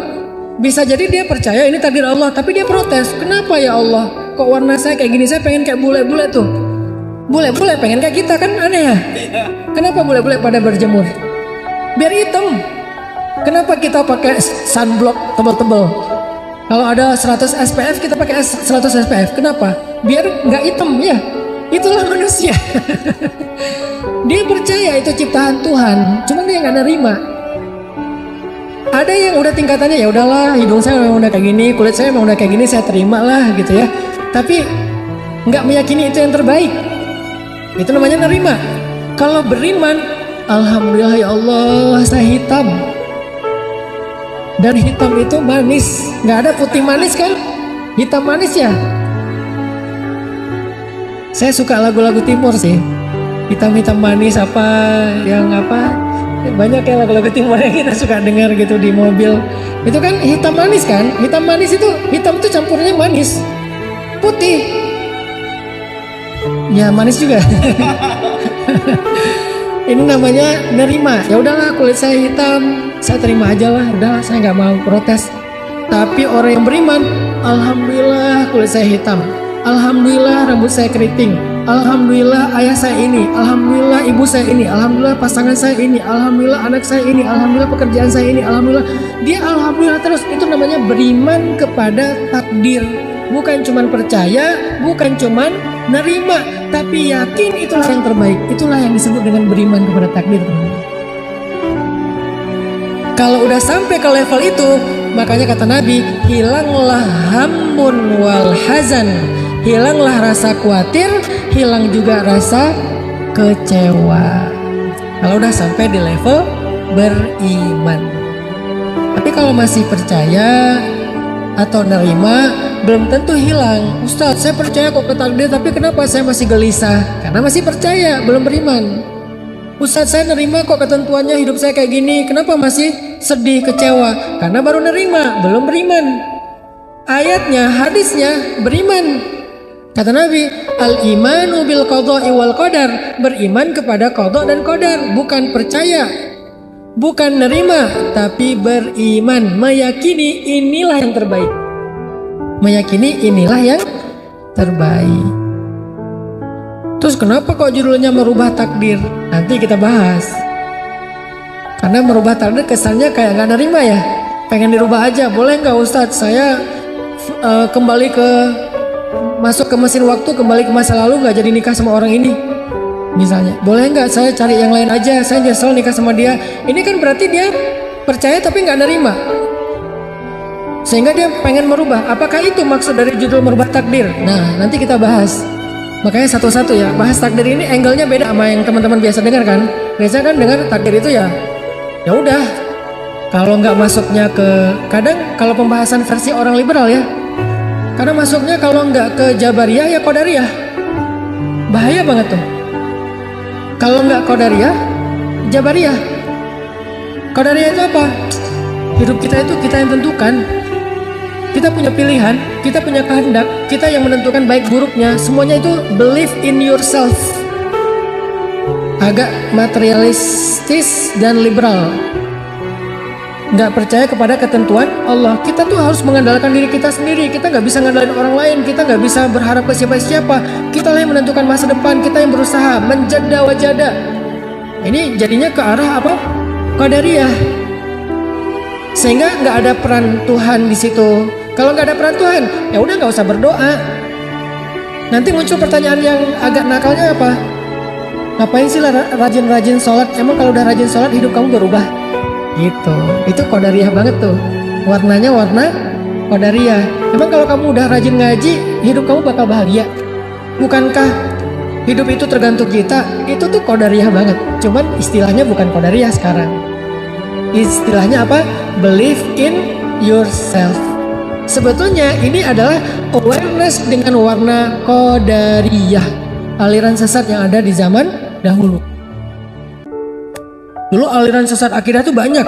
Bisa jadi dia percaya ini takdir Allah, tapi dia protes. Kenapa ya Allah? Kok warna saya kayak gini? Saya pengen kayak bule-bule tuh. Bule-bule pengen kayak kita kan aneh ya? Kenapa bule-bule pada berjemur? Biar hitam. Kenapa kita pakai sunblock tebal-tebal? Kalau ada 100 SPF kita pakai 100 SPF. Kenapa? Biar nggak hitam ya. Itulah manusia. Dia percaya itu ciptaan Tuhan, cuman dia nggak nerima. Ada yang udah tingkatannya ya udahlah, hidung saya memang udah kayak gini, kulit saya memang udah kayak gini, saya terima lah gitu ya. Tapi nggak meyakini itu yang terbaik. Itu namanya nerima. Kalau beriman, alhamdulillah ya Allah saya hitam. Dan hitam itu manis, nggak ada putih manis kan? Hitam manis ya. Saya suka lagu-lagu timur sih. Hitam-hitam manis apa banyak ya lagu-lagu timur yang kita suka dengar gitu di mobil. Itu kan hitam manis kan? Hitam manis itu, hitam itu campurnya manis. Putih. Ya manis juga. Ini namanya nerima. Ya udahlah kulit saya hitam, saya terima aja lah. Udahlah saya nggak mau protes. Tapi orang yang beriman, alhamdulillah kulit saya hitam. Alhamdulillah rambut saya keriting. Alhamdulillah ayah saya ini. Alhamdulillah ibu saya ini. Alhamdulillah pasangan saya ini. Alhamdulillah anak saya ini. Alhamdulillah pekerjaan saya ini. Alhamdulillah. Dia alhamdulillah terus. Itu namanya beriman kepada takdir. Bukan cuman percaya, bukan cuman nerima, tapi yakin itulah yang terbaik. Itulah yang disebut dengan beriman kepada takdir. Kalau udah sampai ke level itu, makanya kata Nabi, hilanglah hammun wal hazan. Hilanglah rasa khawatir, hilang juga rasa kecewa. Kalau udah sampai di level beriman. Tapi kalau masih percaya atau nerima, belum tentu hilang. Ustadz, saya percaya kok ke takdir, tapi kenapa saya masih gelisah? Karena masih percaya, belum beriman. Ustadz, saya nerima kok ketentuannya hidup saya kayak gini, kenapa masih sedih, kecewa? Karena baru nerima, belum beriman. Ayatnya, hadisnya, beriman. Kata Nabi, al-imanu bil qadha'i wal qadar. Beriman kepada qadha dan qadar, bukan percaya, bukan nerima, tapi beriman, meyakini inilah yang terbaik. Meyakini inilah yang terbaik. Terus kenapa kok judulnya merubah takdir? Nanti kita bahas. Karena merubah takdir kesannya kayak gak nerima ya. Pengen dirubah aja, boleh gak Ustadz? Saya kembali masuk ke mesin waktu, kembali ke masa lalu, gak jadi nikah sama orang ini misalnya. Boleh nggak saya cari yang lain aja, saya nyesel nikah sama dia. Ini kan berarti dia percaya tapi nggak nerima, sehingga dia pengen merubah. Apakah itu maksud dari judul merubah takdir? Nah nanti kita bahas. Makanya satu-satu ya, bahas takdir ini angle-nya beda sama yang teman-teman biasa dengar kan. Biasa kan dengar takdir itu ya udah, kalau nggak masuknya ke, kadang kalau pembahasan versi orang liberal ya, karena masuknya kalau nggak ke Jabariyah ya Qadariyah. Bahaya banget tuh. Kalau nggak Qadariyah, Jabariyah. Qadariyah itu apa? Hidup kita itu kita yang tentukan. Kita punya pilihan, kita punya kehendak, kita yang menentukan baik buruknya. Semuanya itu believe in yourself. Agak materialistis dan liberal. Nggak percaya kepada ketentuan Allah. Kita tuh harus mengandalkan diri kita sendiri. Kita nggak bisa ngandalin orang lain. Kita nggak bisa berharap ke siapa-siapa. Kita lah yang menentukan masa depan. Kita yang berusaha menjada wajada. Ini jadinya ke arah apa? Qadariyah. Sehingga nggak ada peran Tuhan di situ. Kalau nggak ada peran Tuhan, ya udah nggak usah berdoa. Nanti muncul pertanyaan yang agak nakalnya apa? Ngapain sih rajin-rajin sholat? Emang kalau udah rajin sholat hidup kamu berubah? Gitu, itu Qadariyah banget tuh. Warnanya warna Qadariyah. Emang kalau kamu udah rajin ngaji, hidup kamu bakal bahagia? Bukankah hidup itu tergantung kita? Itu tuh Qadariyah banget. Cuman istilahnya bukan Qadariyah sekarang. Istilahnya apa? Believe in yourself. Sebetulnya ini adalah awareness dengan warna Qadariyah, aliran sesat yang ada di zaman dahulu. Dulu aliran sesat akidah tuh banyak.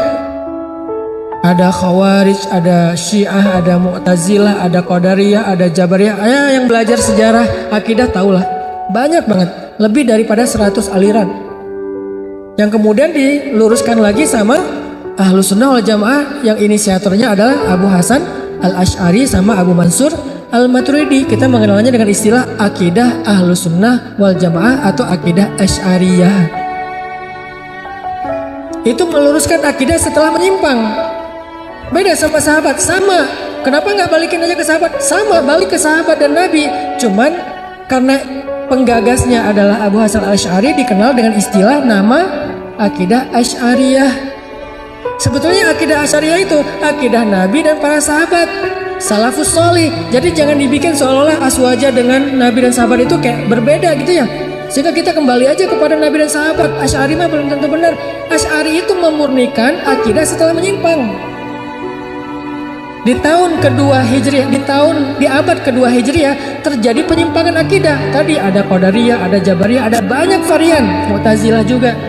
Ada Khawarij, ada Syiah, ada Mu'tazilah, ada Qadariyah, ada Jabariyah. Yang belajar sejarah akidah tahulah. Banyak banget, lebih daripada 100 aliran. Yang kemudian diluruskan lagi sama Ahlus Sunnah wal Jamaah yang inisiatornya adalah Abu Hasan Al-Asy'ari sama Abu Mansur Al-Maturidi. Kita mengenalnya dengan istilah akidah Ahlus Sunnah wal Jamaah atau akidah Asy'ariyah. Itu meluruskan akidah setelah menyimpang. Beda sama sahabat, sama. Kenapa nggak balikin aja ke sahabat? Sama, balik ke sahabat dan Nabi. Cuman karena penggagasnya adalah Abu Hasan Al-Asy'ari, dikenal dengan istilah nama akidah Asy'ariyah. Sebetulnya akidah Asy'ariyah itu akidah Nabi dan para sahabat, salafus sholih. Jadi jangan dibikin seolah-olah aswaja dengan Nabi dan sahabat itu kayak berbeda gitu ya. Sehingga kita kembali aja kepada Nabi dan sahabat. Asy'ari mah belum tentu benar. Asy'ari itu memurnikan akidah setelah menyimpang. Di tahun kedua Hijriah, di abad kedua Hijriah terjadi penyimpangan akidah. Tadi ada Qadariyah, ada Jabariyah, ada banyak varian, Mu'tazilah juga.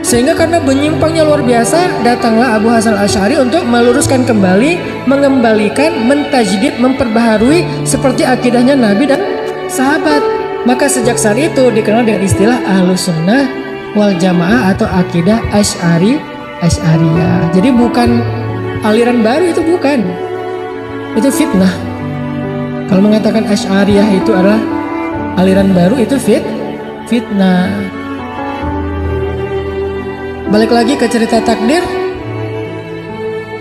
Sehingga karena menyimpangnya luar biasa, datanglah Abu Hasan Al-Asy'ari untuk meluruskan kembali, mengembalikan, mentajdid, memperbaharui seperti akidahnya Nabi dan sahabat. Maka sejak saat itu dikenal dengan istilah Ahlus Sunnah wal Jamaah atau akidah Asy'ariyah. Jadi bukan aliran baru, itu bukan, itu fitnah. Kalau mengatakan Asy'ariyah itu adalah aliran baru, itu fitnah. Balik lagi ke cerita takdir.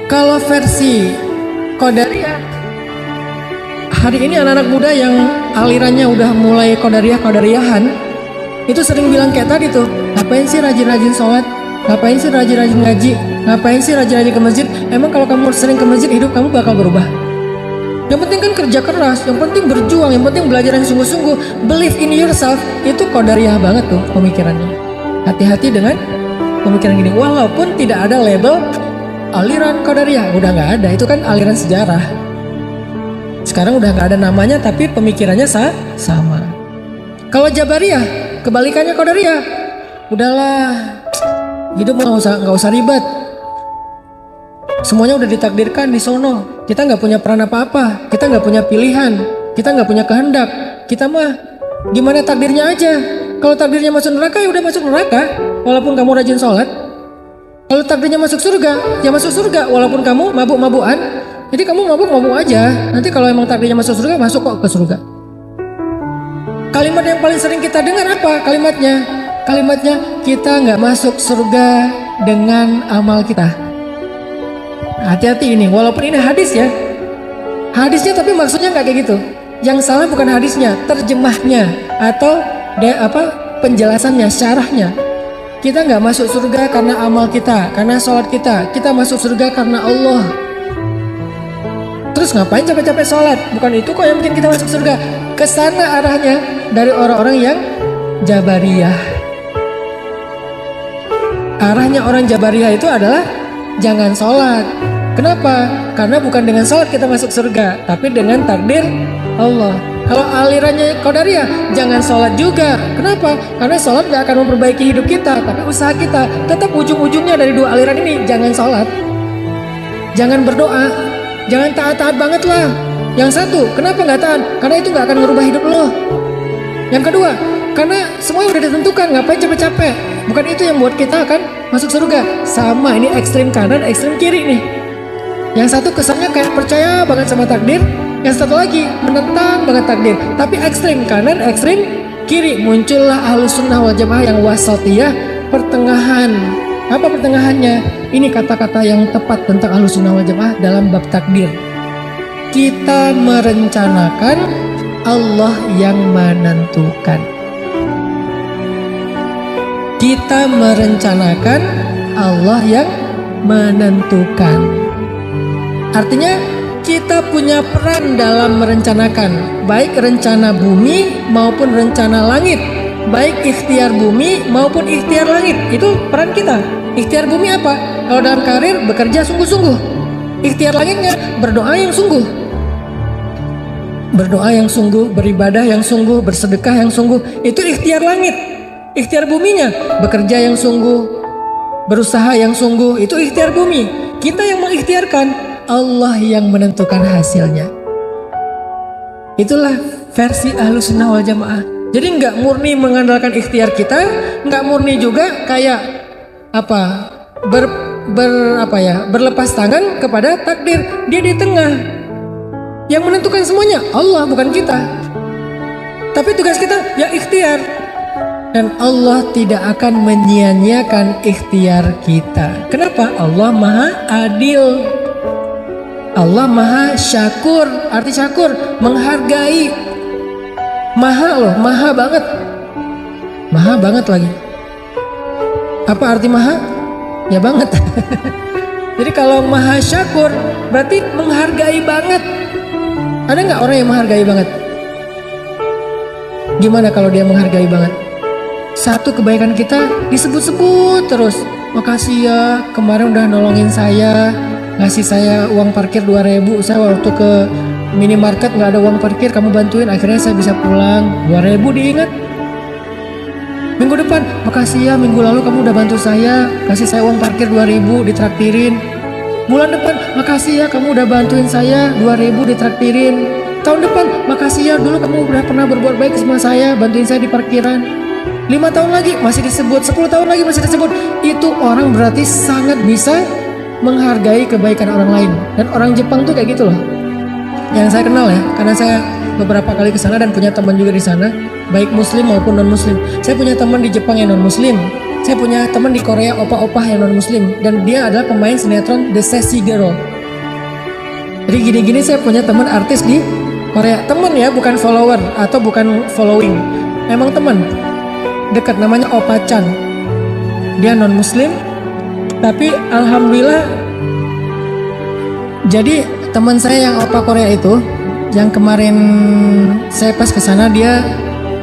Kalau versi Qadariyah, hari ini anak-anak muda yang alirannya udah mulai Qadariyahan itu sering bilang kayak tadi tuh, ngapain sih rajin-rajin sholat, ngapain sih rajin-rajin ngaji, ngapain sih rajin-rajin ke masjid? Emang kalau kamu sering ke masjid, hidup kamu bakal berubah? Yang penting kan kerja keras, yang penting berjuang, yang penting belajar yang sungguh-sungguh. Believe in yourself, itu Qadariyah banget tuh pemikirannya. Hati-hati dengan pemikiran gini. Walaupun tidak ada label aliran Qadariyah, udah nggak ada, itu kan aliran sejarah. Sekarang udah nggak ada namanya, tapi pemikirannya sama. Kalau Jabariyah, kebalikannya Qadariyah. Udahlah, hidup nggak usah ribet. Semuanya udah ditakdirkan di sono. Kita nggak punya peran apa-apa. Kita nggak punya pilihan. Kita nggak punya kehendak. Kita mah gimana takdirnya aja. Kalau takdirnya masuk neraka, ya udah masuk neraka. Walaupun kamu rajin sholat. Kalau takdirnya masuk surga, ya masuk surga. Walaupun kamu mabuk-mabukan. Jadi kamu mabuk-mabuk aja. Nanti kalau emang takdirnya masuk surga, masuk kok ke surga. Kalimat yang paling sering kita dengar apa kalimatnya? Kalimatnya, kita nggak masuk surga dengan amal kita. Hati-hati ini, walaupun ini hadis ya. Hadisnya tapi maksudnya nggak kayak gitu. Yang salah bukan hadisnya, terjemahnya atau penjelasannya, syarahnya. Kita nggak masuk surga karena amal kita, karena sholat kita. Kita masuk surga karena Allah. Terus ngapain capek-capek sholat? Bukan itu kok yang bikin kita masuk surga. Kesana arahnya dari orang-orang yang Jabariyah. Arahnya orang Jabariyah itu adalah jangan sholat. Kenapa? Karena bukan dengan sholat kita masuk surga, tapi dengan takdir Allah. Kalau alirannya Qadariyah, jangan sholat juga. Kenapa? Karena sholat gak akan memperbaiki hidup kita, tapi usaha kita. Tetap ujung-ujungnya dari dua aliran ini, jangan sholat, jangan berdoa, jangan taat-taat banget lah. Yang satu, kenapa gak taat? Karena itu gak akan merubah hidup lo. Yang kedua, karena semuanya udah ditentukan, ngapain capek-capek? Bukan itu yang buat kita akan masuk surga. Sama, ini ekstrim kanan, ekstrim kiri nih. Yang satu kesannya kayak percaya banget sama takdir, yang satu lagi menentang banget takdir. Tapi ekstrim kanan, ekstrim kiri. Muncullah Ahlus Sunnah wal Jamaah yang wasatiyah, pertengahan. Apa pertengahannya? Ini kata-kata yang tepat tentang Ahlus Sunnah wal Jamaah dalam bab takdir. Kita merencanakan, Allah yang menentukan. Kita merencanakan, Allah yang menentukan. Artinya kita punya peran dalam merencanakan, baik rencana bumi maupun rencana langit, baik ikhtiar bumi maupun ikhtiar langit. Itu peran kita. Ikhtiar bumi apa? Kalau dalam karir, bekerja sungguh-sungguh. Ikhtiar langitnya berdoa yang sungguh. Berdoa yang sungguh, beribadah yang sungguh, bersedekah yang sungguh. Itu ikhtiar langit. Ikhtiar buminya, bekerja yang sungguh, berusaha yang sungguh, itu ikhtiar bumi. Kita yang mengikhtiarkan, Allah yang menentukan hasilnya. Itulah versi Ahlus Sunnah wal Jamaah. Jadi nggak murni mengandalkan ikhtiar kita, nggak murni juga kayak berlepas tangan kepada takdir. Dia di tengah. Yang menentukan semuanya Allah, bukan kita. Tapi tugas kita ya ikhtiar. Dan Allah tidak akan menyia-nyiakan ikhtiar kita. Kenapa? Allah Maha Adil. Allah Maha Syakur. Arti syakur, menghargai. Maha loh, maha banget. Maha banget lagi. Apa arti maha? Ya banget. Jadi kalau Maha Syakur berarti menghargai banget. Ada nggak orang yang menghargai banget? Gimana kalau dia menghargai banget? Satu kebaikan kita disebut-sebut terus. Makasih ya, kemarin udah nolongin saya, ngasih saya uang parkir 2.000. Saya waktu ke minimarket nggak ada uang parkir, kamu bantuin, akhirnya saya bisa pulang. 2.000 diingat. Minggu depan, makasih ya, minggu lalu kamu udah bantu saya, kasih saya uang parkir 2.000, ditraktirin. Bulan depan, makasih ya, kamu udah bantuin saya, 2.000 ditraktirin. Tahun depan, makasih ya, dulu kamu udah pernah berbuat baik sama saya, bantuin saya di parkiran. 5 tahun lagi masih disebut, 10 tahun lagi masih disebut. Itu orang berarti sangat bisa menghargai kebaikan orang lain. Dan orang Jepang tuh kayak gitu loh. Yang saya kenal ya, karena saya beberapa kali ke sana dan punya teman juga di sana, baik muslim maupun non muslim. Saya punya teman di Jepang yang non muslim. Saya punya teman di Korea, opa-opa yang non muslim, dan dia adalah pemain sinetron The Sassy Girl. Jadi gini-gini saya punya teman artis di Korea. Teman ya, bukan follower atau bukan following. Memang teman dekat, namanya Opa Chan. Dia non muslim, tapi alhamdulillah. Jadi teman saya yang opa Korea itu, yang kemarin saya pas ke sana, dia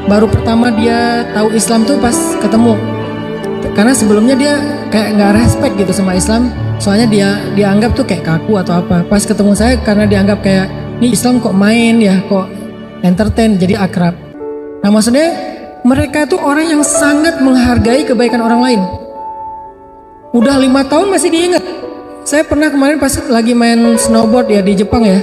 baru pertama dia tahu Islam tuh pas ketemu. Karena sebelumnya dia kayak nggak respect gitu sama Islam, soalnya dia dianggap tuh kayak kaku atau apa. Pas ketemu saya, karena dianggap kayak ini Islam kok main ya, kok entertain, jadi akrab. Nah maksudnya mereka tuh orang yang sangat menghargai kebaikan orang lain. Udah 5 tahun masih diingat. Saya pernah kemarin pas lagi main snowboard ya di Jepang ya,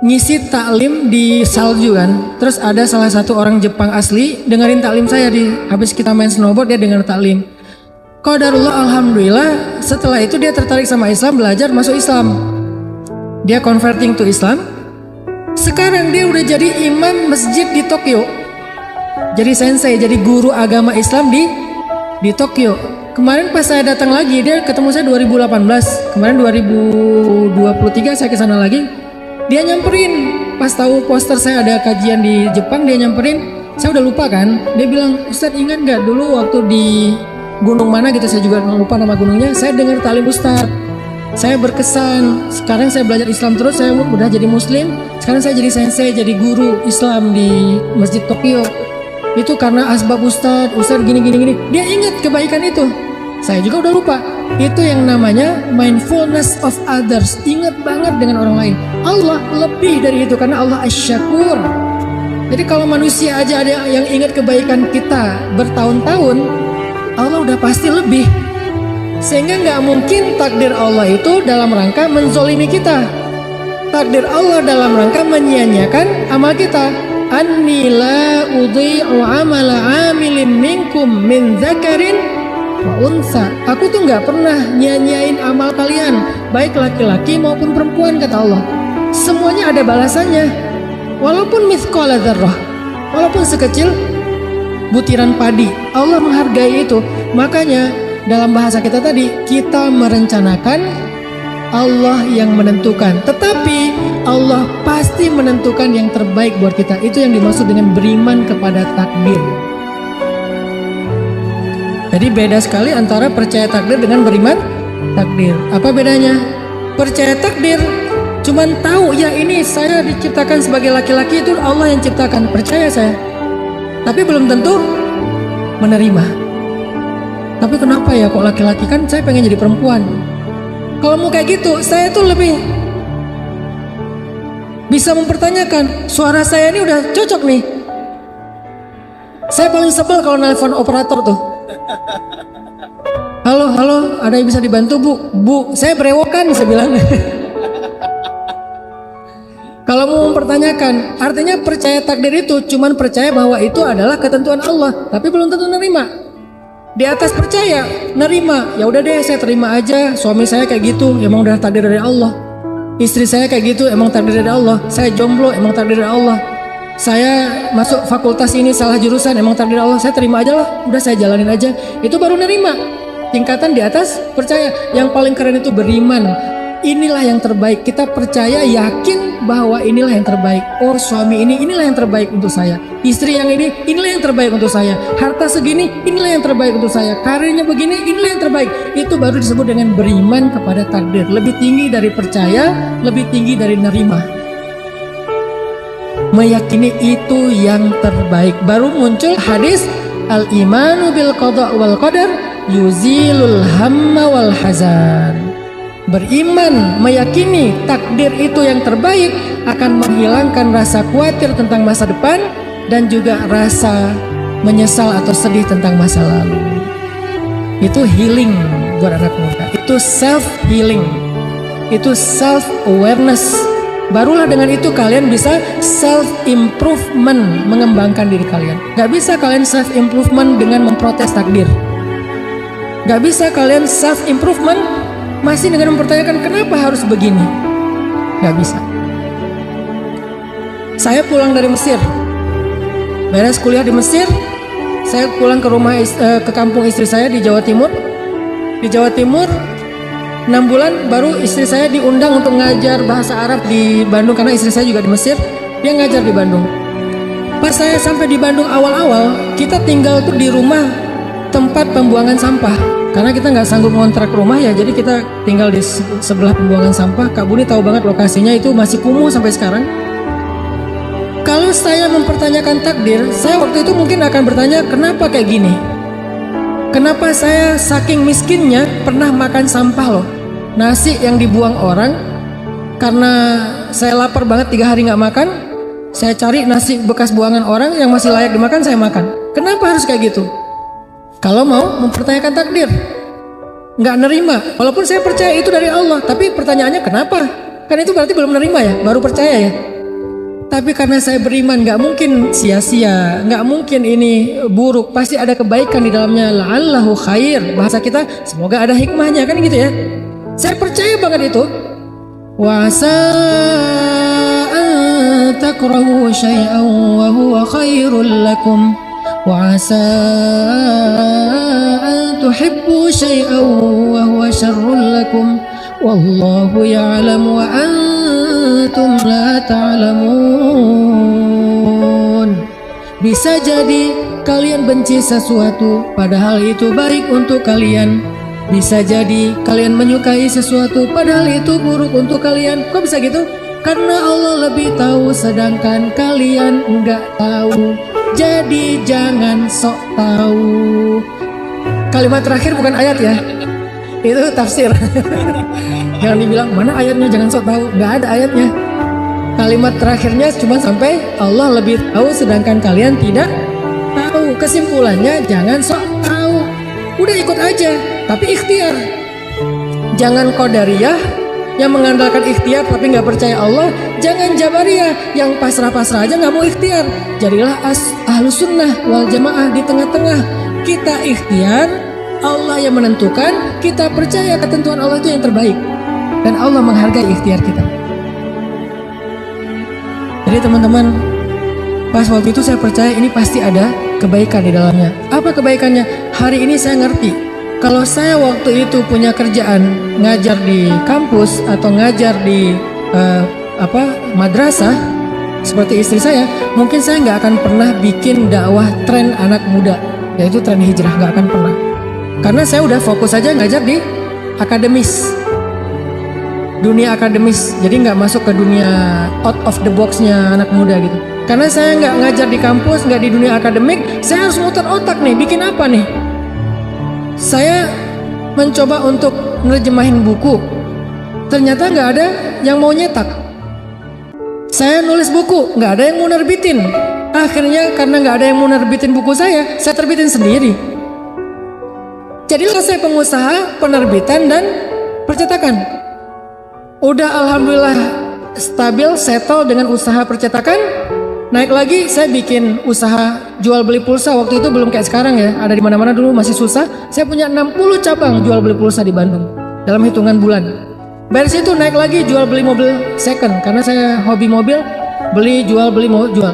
ngisi taklim di salju kan. Terus ada salah satu orang Jepang asli dengerin taklim saya, habis kita main snowboard dia denger taklim. Qadarullah, alhamdulillah, setelah itu dia tertarik sama Islam, belajar masuk Islam. Dia converting to Islam. Sekarang dia udah jadi imam masjid di Tokyo. Jadi sensei, jadi guru agama Islam di Tokyo. Kemarin pas saya datang lagi, dia ketemu saya 2018. Kemarin 2023 saya kesana lagi. Dia nyamperin, pas tahu poster saya ada kajian di Jepang, dia nyamperin. Saya udah lupa kan. Dia bilang, Ustadz ingat gak dulu waktu di gunung mana gitu, saya juga lupa nama gunungnya. Saya dengar taklim Ustadz, saya berkesan. Sekarang saya belajar Islam terus, saya udah jadi muslim. Sekarang saya jadi sensei, jadi guru Islam di Masjid Tokyo. Itu karena asbab Ustadz gini. Dia ingat kebaikan itu. Saya juga udah lupa. Itu yang namanya mindfulness of others. Ingat banget dengan orang lain. Allah lebih dari itu, karena Allah asy-syakur. Jadi kalau manusia aja ada yang ingat kebaikan kita bertahun-tahun, Allah udah pasti lebih. Sehingga nggak mungkin takdir Allah itu dalam rangka menzolimi kita. Takdir Allah dalam rangka menyia-nyiakan amal kita. Anni la udhi'u amala amilin minkum min dzakarin wa unsa. Aku tuh nggak pernah nyanyain amal kalian, baik laki-laki maupun perempuan, kata Allah. Semuanya ada balasannya. Walaupun mithqala dzarrah, walaupun sekecil butiran padi, Allah menghargai itu. Makanya dalam bahasa kita tadi, kita merencanakan, Allah yang menentukan. Tetapi Allah pasti menentukan yang terbaik buat kita. Itu yang dimaksud dengan beriman kepada takdir. Jadi beda sekali antara percaya takdir dengan beriman takdir. Apa bedanya? Percaya takdir cuman tahu ya ini saya diciptakan sebagai laki-laki, itu Allah yang ciptakan, percaya saya. Tapi belum tentu menerima. Tapi kenapa ya kok laki-laki, kan saya pengen jadi perempuan. Kalau mau kayak gitu, saya tuh lebih bisa mempertanyakan, suara saya ini udah cocok nih. Saya paling sebel kalau nelpon operator tuh. Halo, halo, ada yang bisa dibantu bu? Bu, saya berewokan, saya bilang. Kalau mau mempertanyakan, artinya percaya takdir itu cuman percaya bahwa itu adalah ketentuan Allah, tapi belum tentu nerima. Di atas percaya, nerima, ya udah deh saya terima aja, suami saya kayak gitu, emang udah takdir dari Allah. Istri saya kayak gitu, emang takdir dari Allah. Saya jomblo, emang takdir dari Allah. Saya masuk fakultas ini salah jurusan, emang takdir dari Allah. Saya terima aja lah, udah saya jalanin aja. Itu baru nerima. Tingkatan di atas percaya. Yang paling keren itu beriman. Inilah yang terbaik. Kita percaya, yakin bahwa inilah yang terbaik. Oh, suami ini, inilah yang terbaik untuk saya. Istri yang ini, inilah yang terbaik untuk saya. Harta segini, inilah yang terbaik untuk saya. Karirnya begini, inilah yang terbaik. Itu baru disebut dengan beriman kepada takdir. Lebih tinggi dari percaya, lebih tinggi dari nerima. Meyakini itu yang terbaik. Baru muncul hadis al-imanu bil qada' wal qadar yuzilul hamma wal hazan. Beriman, meyakini takdir itu yang terbaik akan menghilangkan rasa khawatir tentang masa depan dan juga rasa menyesal atau sedih tentang masa lalu. Itu healing buat anak muda. Itu self healing. Itu self awareness. Barulah dengan itu kalian bisa self improvement, mengembangkan diri kalian. Gak bisa kalian self improvement dengan memprotes takdir. Gak bisa kalian self improvement masih dengan mempertanyakan kenapa harus begini. Gak bisa. Saya pulang dari Mesir, beres kuliah di Mesir, saya pulang ke rumah ke kampung istri saya di Jawa Timur. Di Jawa Timur 6 bulan baru istri saya diundang untuk ngajar bahasa Arab di Bandung, karena istri saya juga di Mesir, dia ngajar di Bandung. Pas saya sampai di Bandung awal-awal, kita tinggal tuh di rumah tempat pembuangan sampah, karena kita nggak sanggup ngontrak rumah ya, jadi kita tinggal di sebelah pembuangan sampah. Kak Budi tahu banget lokasinya, itu masih kumuh sampai sekarang. Kalau saya mempertanyakan takdir, saya waktu itu mungkin akan bertanya kenapa kayak gini. Kenapa saya saking miskinnya pernah makan sampah loh, nasi yang dibuang orang. Karena saya lapar banget 3 hari nggak makan, saya cari nasi bekas buangan orang yang masih layak dimakan, saya makan. Kenapa harus kayak gitu? Kalau mau mempertanyakan takdir, nggak nerima, walaupun saya percaya itu dari Allah, tapi pertanyaannya kenapa? Kan itu berarti belum nerima ya, baru percaya ya. Tapi karena saya beriman, nggak mungkin sia-sia, nggak mungkin ini buruk, pasti ada kebaikan di dalamnya. La'allahu khair, bahasa kita semoga ada hikmahnya, kan gitu ya. Saya percaya banget itu. Wa asa an takrahu syai'an wa huwa khairul lakum. وعسى أن تحبوا شيئا وهو شر لكم والله يعلم وأنتم لا تعلمون. Bisa jadi kalian benci sesuatu padahal itu baik untuk kalian. Bisa jadi kalian menyukai sesuatu padahal itu buruk untuk kalian. Kok bisa gitu? Karena Allah lebih tahu sedangkan kalian enggak tahu. Jadi jangan sok tahu. Kalimat terakhir bukan ayat ya, itu tafsir. Jangan dibilang mana ayatnya, jangan sok tahu. Nggak ada ayatnya. Kalimat terakhirnya cuma sampai Allah lebih tahu sedangkan kalian tidak tahu. Kesimpulannya jangan sok tahu. Udah ikut aja, tapi ikhtiar. Jangan qadariyah yang mengandalkan ikhtiar tapi nggak percaya Allah. Jangan jabariyah yang pasrah-pasrah aja nggak mau ikhtiar. Jadilah ahlus sunnah wal jamaah di tengah-tengah. Kita ikhtiar, Allah yang menentukan. Kita percaya ketentuan Allah itu yang terbaik, dan Allah menghargai ikhtiar kita. Jadi teman-teman, pas waktu itu saya percaya ini pasti ada kebaikan di dalamnya. Apa kebaikannya? Hari ini saya ngerti, kalau saya waktu itu punya kerjaan ngajar di kampus atau ngajar di madrasah seperti istri saya, mungkin saya nggak akan pernah bikin dakwah tren anak muda, yaitu tren hijrah, nggak akan pernah. Karena saya udah fokus aja ngajar di akademis, dunia akademis, jadi nggak masuk ke dunia out of the box-nya anak muda gitu. Karena saya nggak ngajar di kampus, nggak di dunia akademik, saya harus muter otak nih, bikin apa nih? Saya mencoba untuk nerjemahin buku, ternyata nggak ada yang mau nyetak. Saya nulis buku, nggak ada yang mau nerbitin. Akhirnya karena nggak ada yang mau nerbitin buku saya terbitin sendiri. Jadilah saya pengusaha penerbitan dan percetakan. Udah alhamdulillah stabil, settle dengan usaha percetakan. Naik lagi saya bikin usaha jual beli pulsa. Waktu itu belum kayak sekarang ya, ada di mana-mana dulu masih susah. Saya punya 60 cabang jual beli pulsa di Bandung dalam hitungan bulan. Dari situ naik lagi jual beli mobil second karena saya hobi mobil, beli jual beli mau jual.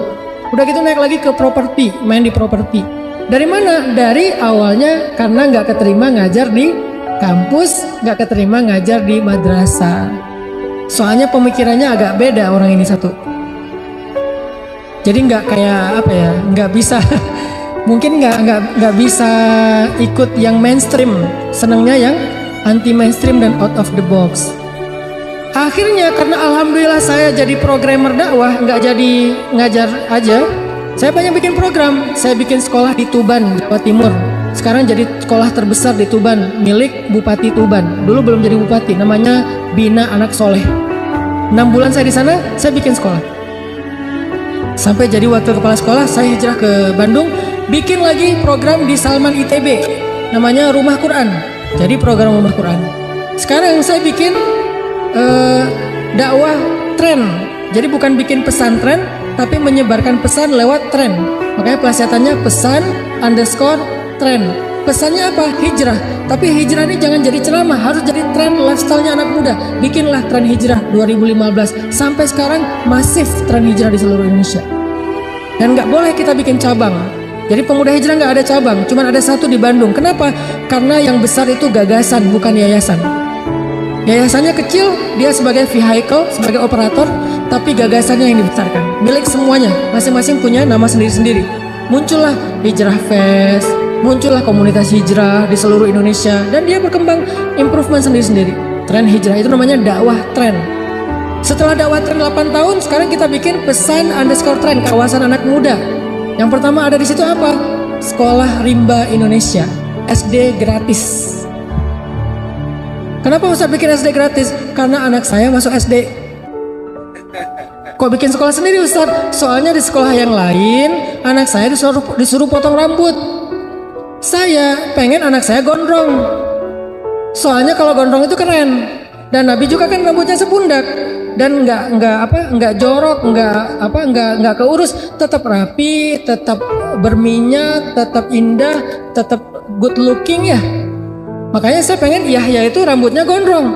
Udah gitu naik lagi ke properti, main di properti. Dari mana? Dari awalnya karena nggak keterima ngajar di kampus, nggak keterima ngajar di madrasah. Soalnya pemikirannya agak beda orang ini satu. Jadi nggak kayak apa ya, nggak bisa, mungkin nggak bisa ikut yang mainstream. Senangnya yang anti mainstream dan out of the box. Akhirnya karena alhamdulillah saya jadi programmer dakwah, nggak jadi ngajar aja. Saya banyak bikin program. Saya bikin sekolah di Tuban, Jawa Timur. Sekarang jadi sekolah terbesar di Tuban, milik Bupati Tuban. Dulu belum jadi bupati, namanya Bina Anak Soleh. 6 bulan saya di sana, saya bikin sekolah. Sampai jadi wakil kepala sekolah, saya hijrah ke Bandung, bikin lagi program di Salman ITB, namanya Rumah Quran. Jadi program Rumah Quran. Sekarang saya bikin dakwah tren. Jadi bukan bikin pesantren, tapi menyebarkan pesan lewat tren. Makanya pelajarannya pesan _ tren. Pesannya apa? Hijrah. Tapi hijrah ini jangan jadi ceramah, harus jadi tren lifestyle-nya anak muda. Bikinlah tren hijrah 2015. Sampai sekarang masif tren hijrah di seluruh Indonesia. Dan nggak boleh kita bikin cabang. Jadi pemuda hijrah nggak ada cabang, cuma ada satu di Bandung. Kenapa? Karena yang besar itu gagasan, bukan yayasan. Yayasannya kecil, dia sebagai vehicle, sebagai operator, tapi gagasannya yang dibesarkan. Milik semuanya, masing-masing punya nama sendiri-sendiri. Muncullah Hijrah Fest, muncullah komunitas hijrah di seluruh Indonesia, dan dia berkembang improvement sendiri-sendiri. Tren hijrah itu namanya dakwah tren. Setelah dakwah tren 8 tahun, sekarang kita bikin pesan _ tren, kawasan anak muda. Yang pertama ada di situ apa? Sekolah Rimba Indonesia, SD gratis. Kenapa Ustaz bikin SD gratis? Karena anak saya masuk SD. Kok bikin sekolah sendiri Ustaz? Soalnya di sekolah yang lain anak saya disuruh potong rambut. Saya pengen anak saya gondrong. Soalnya kalau gondrong itu keren. Dan Nabi juga kan rambutnya sepundak dan nggak jorok, nggak keurus, tetap rapi, tetap berminyak, tetap indah, tetap good looking ya. Makanya saya pengen Yahya itu rambutnya gondrong,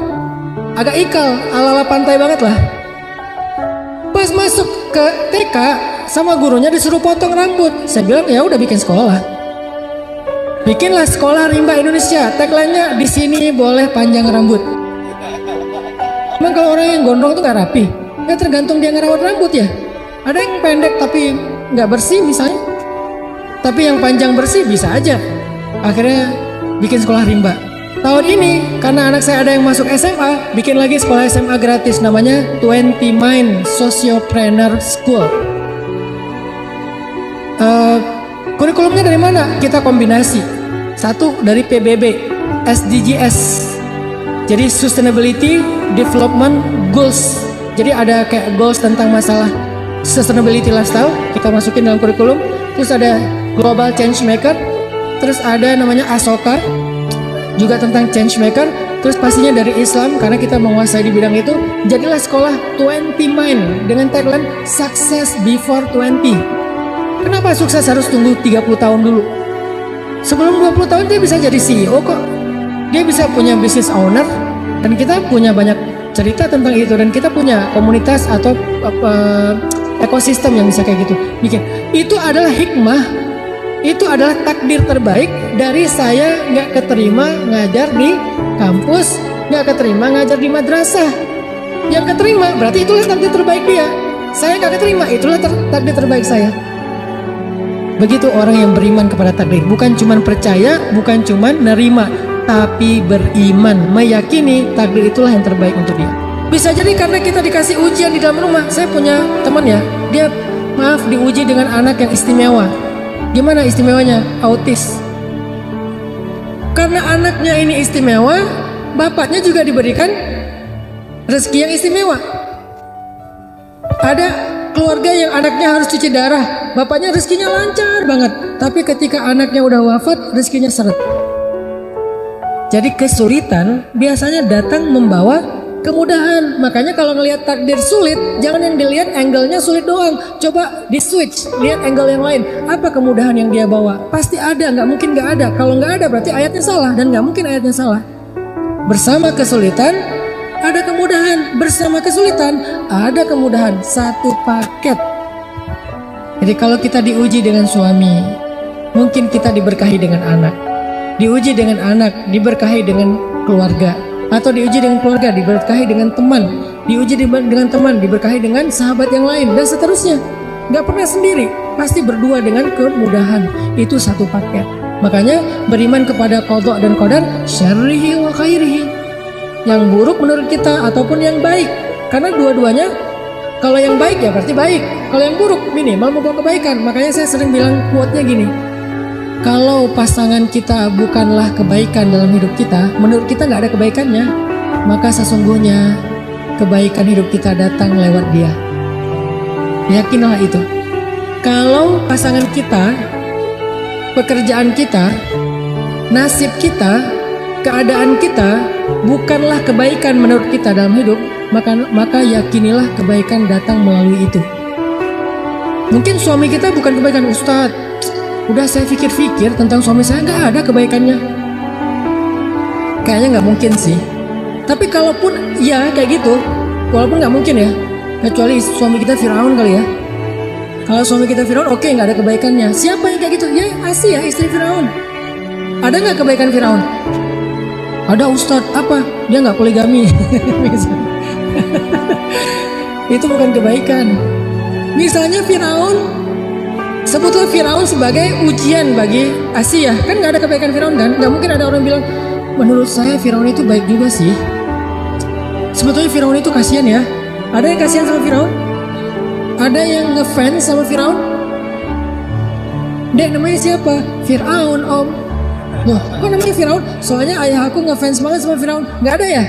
agak ikal, ala-ala pantai banget lah. Pas masuk ke TK sama gurunya disuruh potong rambut. Saya bilang ya udah bikin sekolah. Bikinlah sekolah Rimba Indonesia. Tagline-nya di sini boleh panjang rambut. Emang kalau orang yang gondrong itu nggak rapi? Ya tergantung dia ngerawat rambut ya. Ada yang pendek tapi nggak bersih misalnya. Tapi yang panjang bersih bisa aja. Akhirnya bikin sekolah Rimba. Tahun ini karena anak saya ada yang masuk SMA, bikin lagi sekolah SMA gratis namanya 20 Mind Sociopreneur School. Kurikulumnya dari mana? Kita kombinasi. Satu dari PBB, SDGs. Jadi Sustainability Development Goals. Jadi ada kayak goals tentang masalah sustainability lifestyle, kita masukin dalam kurikulum. Terus ada Global Change Maker. Terus ada namanya ASOKA, juga tentang change maker. Terus pastinya dari Islam karena kita menguasai di bidang itu. Jadilah sekolah 20 Mind dengan tagline Success Before 20. Kenapa sukses harus tunggu 30 tahun dulu? Sebelum 20 tahun dia bisa jadi CEO kok. Dia bisa punya business owner. Dan kita punya banyak cerita tentang itu. Dan kita punya komunitas atau ekosistem yang bisa kayak gitu bikin. Itu adalah hikmah. Itu adalah takdir terbaik dari saya nggak keterima ngajar di kampus, nggak keterima ngajar di madrasah. Yang keterima berarti itulah takdir terbaik dia. Saya nggak keterima, itulah takdir terbaik saya. Begitu orang yang beriman kepada takdir, bukan cuman percaya, bukan cuman nerima, tapi beriman, meyakini takdir itulah yang terbaik untuk dia. Bisa jadi karena kita dikasih ujian di dalam rumah. Saya punya teman ya, dia diuji dengan anak yang istimewa. Gimana istimewanya? Autis. Karena anaknya ini istimewa, bapaknya juga diberikan rezeki yang istimewa. Ada keluarga yang anaknya harus cuci darah, bapaknya rezekinya lancar banget. Tapi ketika anaknya udah wafat, rezekinya seret. Jadi kesulitan biasanya datang membawa kemudahan. Makanya kalau ngelihat takdir sulit, jangan yang dilihat angle-nya sulit doang. Coba di switch, lihat angle yang lain. Apa kemudahan yang dia bawa? Pasti ada, nggak mungkin nggak ada. Kalau nggak ada berarti ayatnya salah, dan nggak mungkin ayatnya salah. Bersama kesulitan ada kemudahan, bersama kesulitan ada kemudahan. Satu paket. Jadi kalau kita diuji dengan suami, mungkin kita diberkahi dengan anak. Diuji dengan anak, diberkahi dengan keluarga. Atau diuji dengan keluarga, diberkahi dengan teman. Diuji dengan teman, diberkahi dengan sahabat yang lain, dan seterusnya. Gak pernah sendiri, pasti berdua dengan kemudahan. Itu satu paket. Makanya beriman kepada qadha dan qadar, syarrihi wa khairihi. Yang buruk menurut kita ataupun yang baik. Karena dua-duanya, kalau yang baik ya berarti baik. Kalau yang buruk minimal membawa kebaikan. Makanya saya sering bilang quote-nya gini. Kalau pasangan kita bukanlah kebaikan dalam hidup kita, menurut kita nggak ada kebaikannya, maka sesungguhnya kebaikan hidup kita datang lewat dia. Yakinlah itu. Kalau pasangan kita, pekerjaan kita, nasib kita, keadaan kita bukanlah kebaikan menurut kita dalam hidup, maka yakinilah kebaikan datang melalui itu. Mungkin suami kita bukan kebaikan, Ustadz. Udah saya pikir-pikir tentang suami saya, nggak ada kebaikannya. Kayaknya nggak mungkin sih. Tapi kalaupun ya kayak gitu, walaupun nggak mungkin ya, kecuali suami kita Firaun kali ya. Kalau suami kita Firaun, oke, nggak ada kebaikannya. Siapa yang kayak gitu? Ya Asia, istri Firaun. Ada nggak kebaikan Firaun? Ada, Ustadz. Apa? Dia nggak poligami. Itu bukan kebaikan. Misalnya Firaun, sebutlah Firaun sebagai ujian bagi Asia. Kan gak ada kebaikan Firaun kan? Gak mungkin ada orang bilang, menurut saya Firaun itu baik juga sih. Sebetulnya Firaun itu kasihan ya. Ada yang kasihan sama Firaun? Ada yang ngefans sama Firaun? Dek, namanya siapa? Firaun, Om. Loh, kok namanya Firaun? Soalnya ayah aku ngefans banget sama Firaun. Gak ada ya?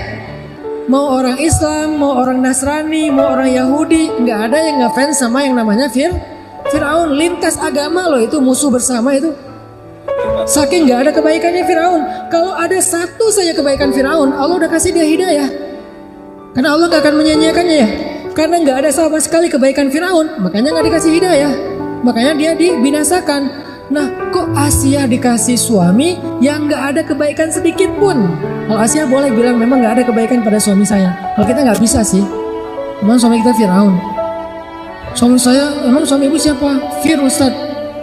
Mau orang Islam, mau orang Nasrani, mau orang Yahudi, gak ada yang ngefans sama yang namanya Firaun. Lintas agama loh, itu musuh bersama itu. Saking gak ada kebaikannya Firaun. Kalau ada satu saja kebaikan Firaun, Allah udah kasih dia hidayah. Karena Allah gak akan menyia-nyiakannya ya. Karena gak ada sama sekali kebaikan Firaun, makanya gak dikasih hidayah. Makanya dia dibinasakan. Nah, kok Asia dikasih suami yang gak ada kebaikan sedikit pun? Kalau Asia boleh bilang memang gak ada kebaikan pada suami saya. Kalau kita gak bisa sih. Memang suami kita Firaun. Suami saya, emang suami ibu siapa? Ustadz.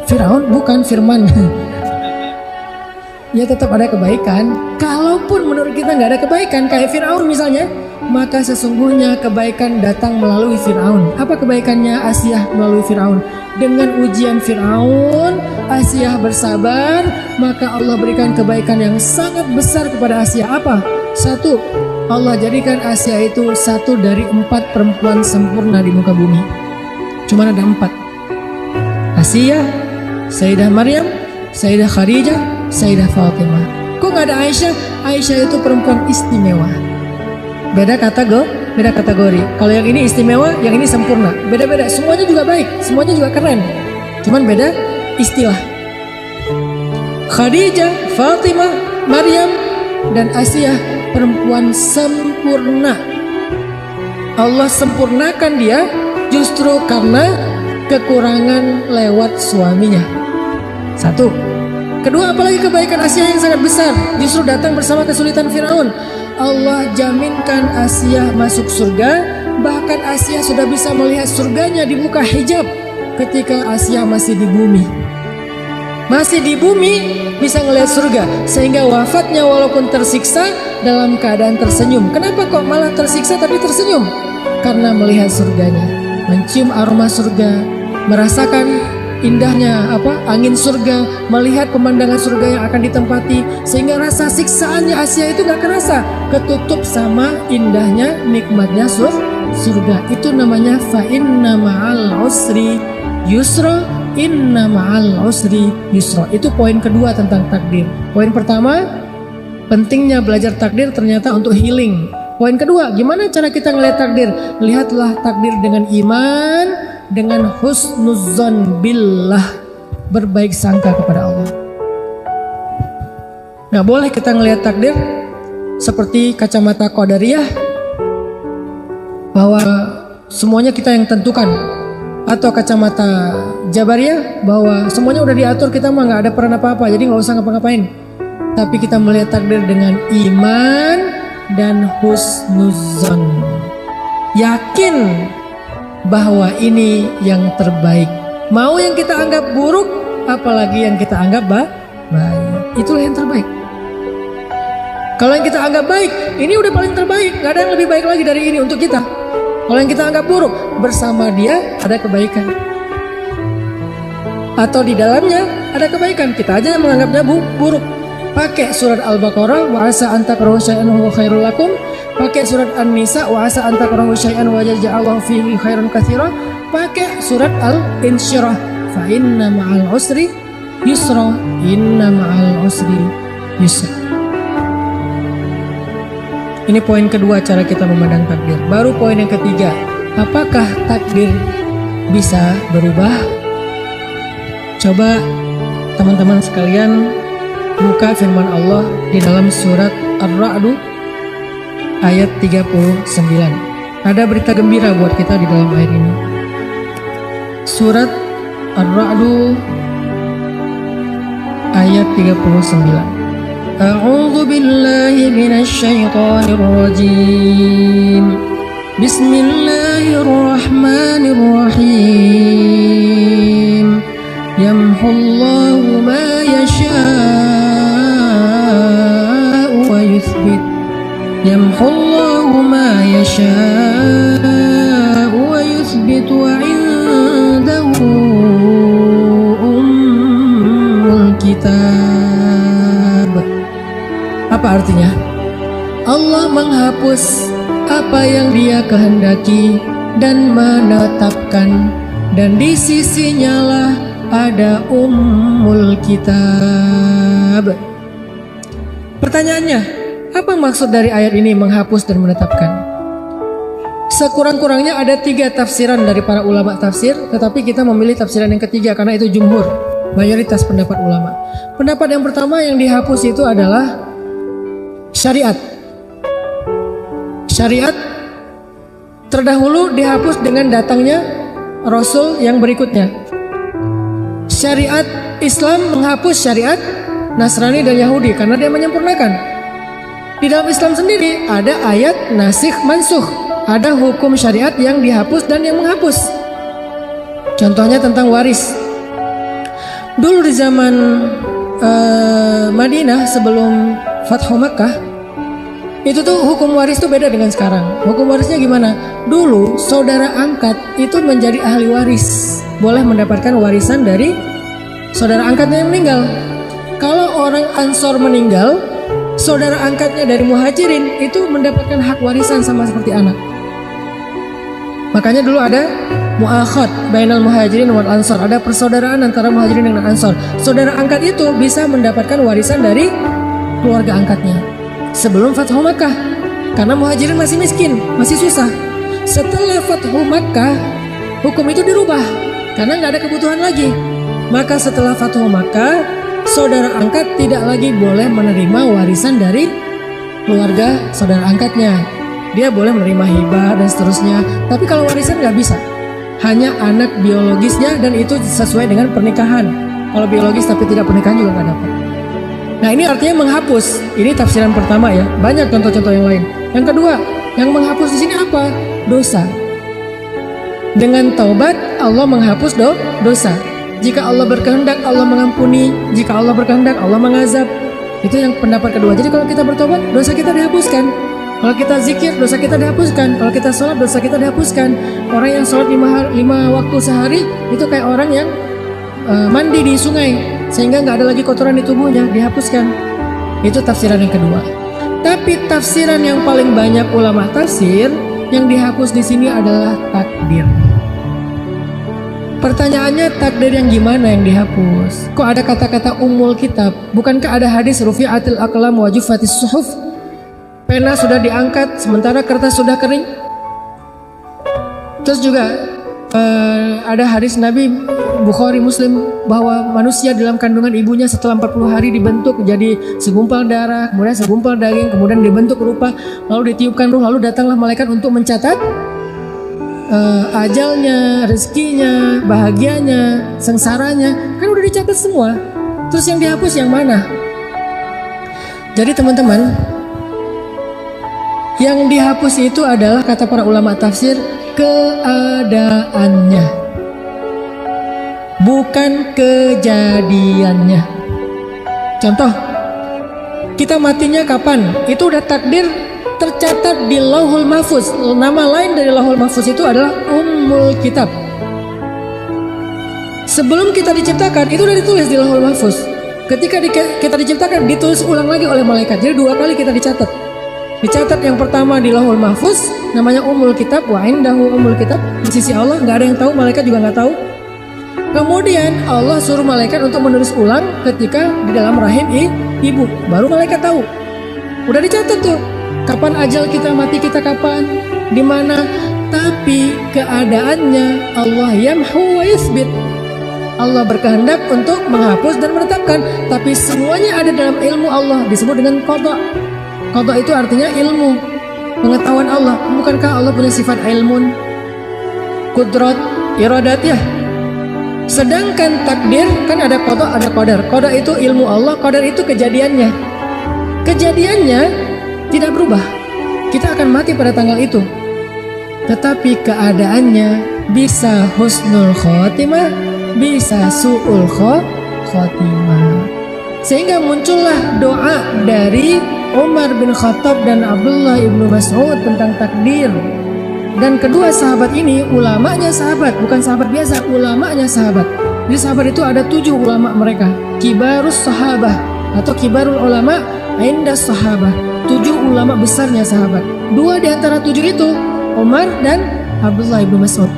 Firaun? Bukan, Firman. Ya tetap ada kebaikan. Kalaupun menurut kita nggak ada kebaikan, kayak Firaun misalnya, maka sesungguhnya kebaikan datang melalui Firaun. Apa kebaikannya Asia melalui Firaun? Dengan ujian Firaun, Asia bersabar, maka Allah berikan kebaikan yang sangat besar kepada Asia. Apa? Satu, Allah jadikan Asia itu satu dari 4 perempuan sempurna di muka bumi. Cuma ada 4. Asia, Sayyidah Maryam, Sayyidah Khadijah, Sayyidah Fatimah. Kok gak ada Aisyah? Aisyah itu perempuan istimewa. Beda kategori. Kalau yang ini istimewa, yang ini sempurna. Beda-beda, semuanya juga baik, semuanya juga keren. Cuman beda istilah. Khadijah, Fatimah, Maryam, dan Asia perempuan sempurna. Allah sempurnakan dia justru karena kekurangan lewat suaminya. Satu. Kedua, apalagi kebaikan Asia yang sangat besar justru datang bersama kesulitan Firaun. Allah jaminkan Asia masuk surga. Bahkan Asia sudah bisa melihat surganya dibuka hijab ketika Asia masih di bumi. Masih di bumi bisa ngelihat surga, sehingga wafatnya walaupun tersiksa dalam keadaan tersenyum. Kenapa kok malah tersiksa tapi tersenyum? Karena melihat surganya. Mencium aroma surga, merasakan indahnya angin surga, melihat pemandangan surga yang akan ditempati, sehingga rasa siksaannya Asia itu gak kerasa, ketutup sama indahnya nikmatnya surga. Itu namanya fa inna ma'al usri yusra, inna ma'al usri yusra. Itu poin kedua tentang takdir. Poin pertama, pentingnya belajar takdir ternyata untuk healing. Poin kedua, gimana cara kita ngelihat takdir? Lihatlah takdir dengan iman, dengan husnudzon billah, berbaik sangka kepada Allah. Nggak boleh kita ngelihat takdir seperti kacamata qadariyah bahwa semuanya kita yang tentukan, atau kacamata jabariyah bahwa semuanya udah diatur, kita mah nggak ada peran apa-apa, jadi nggak usah ngapa-ngapain. Tapi kita melihat takdir dengan iman dan husnuzon, yakin bahwa ini yang terbaik. Mau yang kita anggap buruk, apalagi yang kita anggap baik, itulah yang terbaik. Kalau yang kita anggap baik, ini udah paling terbaik, gak ada yang lebih baik lagi dari ini untuk kita. Kalau yang kita anggap buruk, bersama dia ada kebaikan, atau di dalamnya ada kebaikan, kita aja yang menganggapnya buruk. Pakai surat Al-Baqarah, wa asa an takrahu syai'an wa huwa khairul lakum. Pakai surat An-Nisa, wa asa an takrahu syai'an wa yaj'alullahu fihi khairan katsira. Pakai surat Al-Insyirah, fa inna ma'al usri yusra, inna ma'al usri yusra. Ini poin kedua cara kita memandang takdir. Baru poin yang ketiga, apakah takdir bisa berubah? Coba teman-teman sekalian buka firman Allah di dalam surat Ar-Ra'd ayat 39. Ada berita gembira buat kita di dalam ayat ini. Surat Ar-Ra'd ayat 39. A'udzu billahi minasy syaithanir rajim. Bismillahirrahmanirrahim. Yamhullahu ma yasha'u wa yuthbit. Yamhullahu ma yasha'u wa yuthbit wa 'indahu ummul kitab. Apa artinya? Allah menghapus apa yang Dia kehendaki dan menetapkan, dan di sisinya lah ada ummul kitab. Pertanyaannya, apa maksud dari ayat ini menghapus dan menetapkan? Sekurang-kurangnya ada 3 tafsiran dari para ulama tafsir, tetapi kita memilih tafsiran yang ketiga karena itu jumhur, mayoritas pendapat ulama. Pendapat yang pertama yang dihapus itu adalah syariat. Syariat terdahulu dihapus dengan datangnya Rasul yang berikutnya. Syariat Islam menghapus syariat Nasrani dan Yahudi karena dia menyempurnakan. Di dalam Islam sendiri ada ayat nasikh mansukh, ada hukum syariat yang dihapus dan yang menghapus. Contohnya tentang waris. Dulu di zaman Madinah sebelum Fathu Makkah, itu tuh hukum waris tuh beda dengan sekarang. Hukum warisnya gimana? Dulu saudara angkat itu menjadi ahli waris, boleh mendapatkan warisan dari saudara angkatnya yang meninggal. Kalau orang Ansor meninggal, saudara angkatnya dari Muhajirin itu mendapatkan hak warisan sama seperti anak. Makanya dulu ada muakhad bainal Muhajirin wal Ansor, ada persaudaraan antara Muhajirin dengan Ansor. Saudara angkat itu bisa mendapatkan warisan dari keluarga angkatnya sebelum Fathu Makkah, karena Muhajirin masih miskin, masih susah. Setelah Fathu Makkah, hukum itu dirubah karena nggak ada kebutuhan lagi. Maka setelah Fathu Makkah, saudara angkat tidak lagi boleh menerima warisan dari keluarga saudara angkatnya. Dia boleh menerima hibah dan seterusnya, tapi kalau warisan nggak bisa, hanya anak biologisnya, dan itu sesuai dengan pernikahan. Kalau biologis tapi tidak pernikahan juga nggak dapat. Nah, ini artinya menghapus. Ini tafsiran pertama ya. Banyak contoh-contoh yang lain. Yang kedua, yang menghapus di sini apa? Dosa. Dengan taubat Allah menghapus dosa. Jika Allah berkehendak Allah mengampuni, jika Allah berkehendak Allah mengazab. Itu yang pendapat kedua. Jadi kalau kita bertobat, dosa kita dihapuskan. Kalau kita zikir, dosa kita dihapuskan. Kalau kita sholat, dosa kita dihapuskan. Orang yang sholat 5 waktu sehari itu kayak orang yang mandi di sungai, sehingga nggak ada lagi kotoran di tubuhnya, dihapuskan. Itu tafsiran yang kedua. Tapi tafsiran yang paling banyak ulama tafsir yang dihapus di sini adalah takdir. Pertanyaannya, takdir yang gimana yang dihapus? Kok ada kata-kata ummul kitab? Bukankah ada hadis rufi'atil aqlam wa juffatis suhuf? Pena sudah diangkat sementara kertas sudah kering. Terus juga ada hadis Nabi Bukhari Muslim bahwa manusia dalam kandungan ibunya setelah 40 hari dibentuk jadi segumpal darah, kemudian segumpal daging, kemudian dibentuk rupa, lalu ditiupkan ruh, lalu datanglah malaikat untuk mencatat ajalnya, rezekinya, bahagianya, sengsaranya, kan udah dicatat semua. Terus yang dihapus yang mana? Jadi teman-teman, yang dihapus itu adalah kata para ulama tafsir keadaannya, bukan kejadiannya. Contoh, kita matinya kapan? Itu udah takdir tercatat di Lauhul Mahfuz. Nama lain dari Lauhul Mahfuz itu adalah Ummul Kitab. Sebelum kita diciptakan itu udah ditulis di Lauhul Mahfuz. Ketika kita diciptakan ditulis ulang lagi oleh malaikat. Jadi 2 kali kita dicatat. Dicatat yang pertama di Lauhul Mahfuz, namanya Ummul Kitab, wa indahu Ummul Kitab, di sisi Allah, nggak ada yang tahu, malaikat juga nggak tahu. Kemudian Allah suruh malaikat untuk menulis ulang ketika di dalam rahim ibu, baru malaikat tahu. Udah dicatat tuh, kapan ajal kita, mati kita kapan, di mana. Tapi keadaannya Allah yamhu wa yusbit. Allah berkehendak untuk menghapus dan menetapkan, tapi semuanya ada dalam ilmu Allah, disebut dengan qada. Qada itu artinya ilmu, pengetahuan Allah. Bukankah Allah punya sifat ilmun, kudrat, iradat ya? Sedangkan takdir kan ada qada, ada qadar. Qada itu ilmu Allah, qadar itu kejadiannya. Kejadiannya tidak berubah. Kita akan mati pada tanggal itu. Tetapi keadaannya bisa husnul khotimah, bisa su'ul khotimah. Sehingga muncullah doa dari Umar bin Khattab dan Abdullah ibnu Mas'ud tentang takdir. Dan kedua sahabat ini ulamanya sahabat, bukan sahabat biasa, ulamanya sahabat. Di sahabat itu ada 7 ulama mereka, kibarus sahabah atau kibarul ulama indas sahabah, 7 ulama besarnya sahabat. 2 di antara 7 itu Umar dan Abdullah ibnu Mas'ud.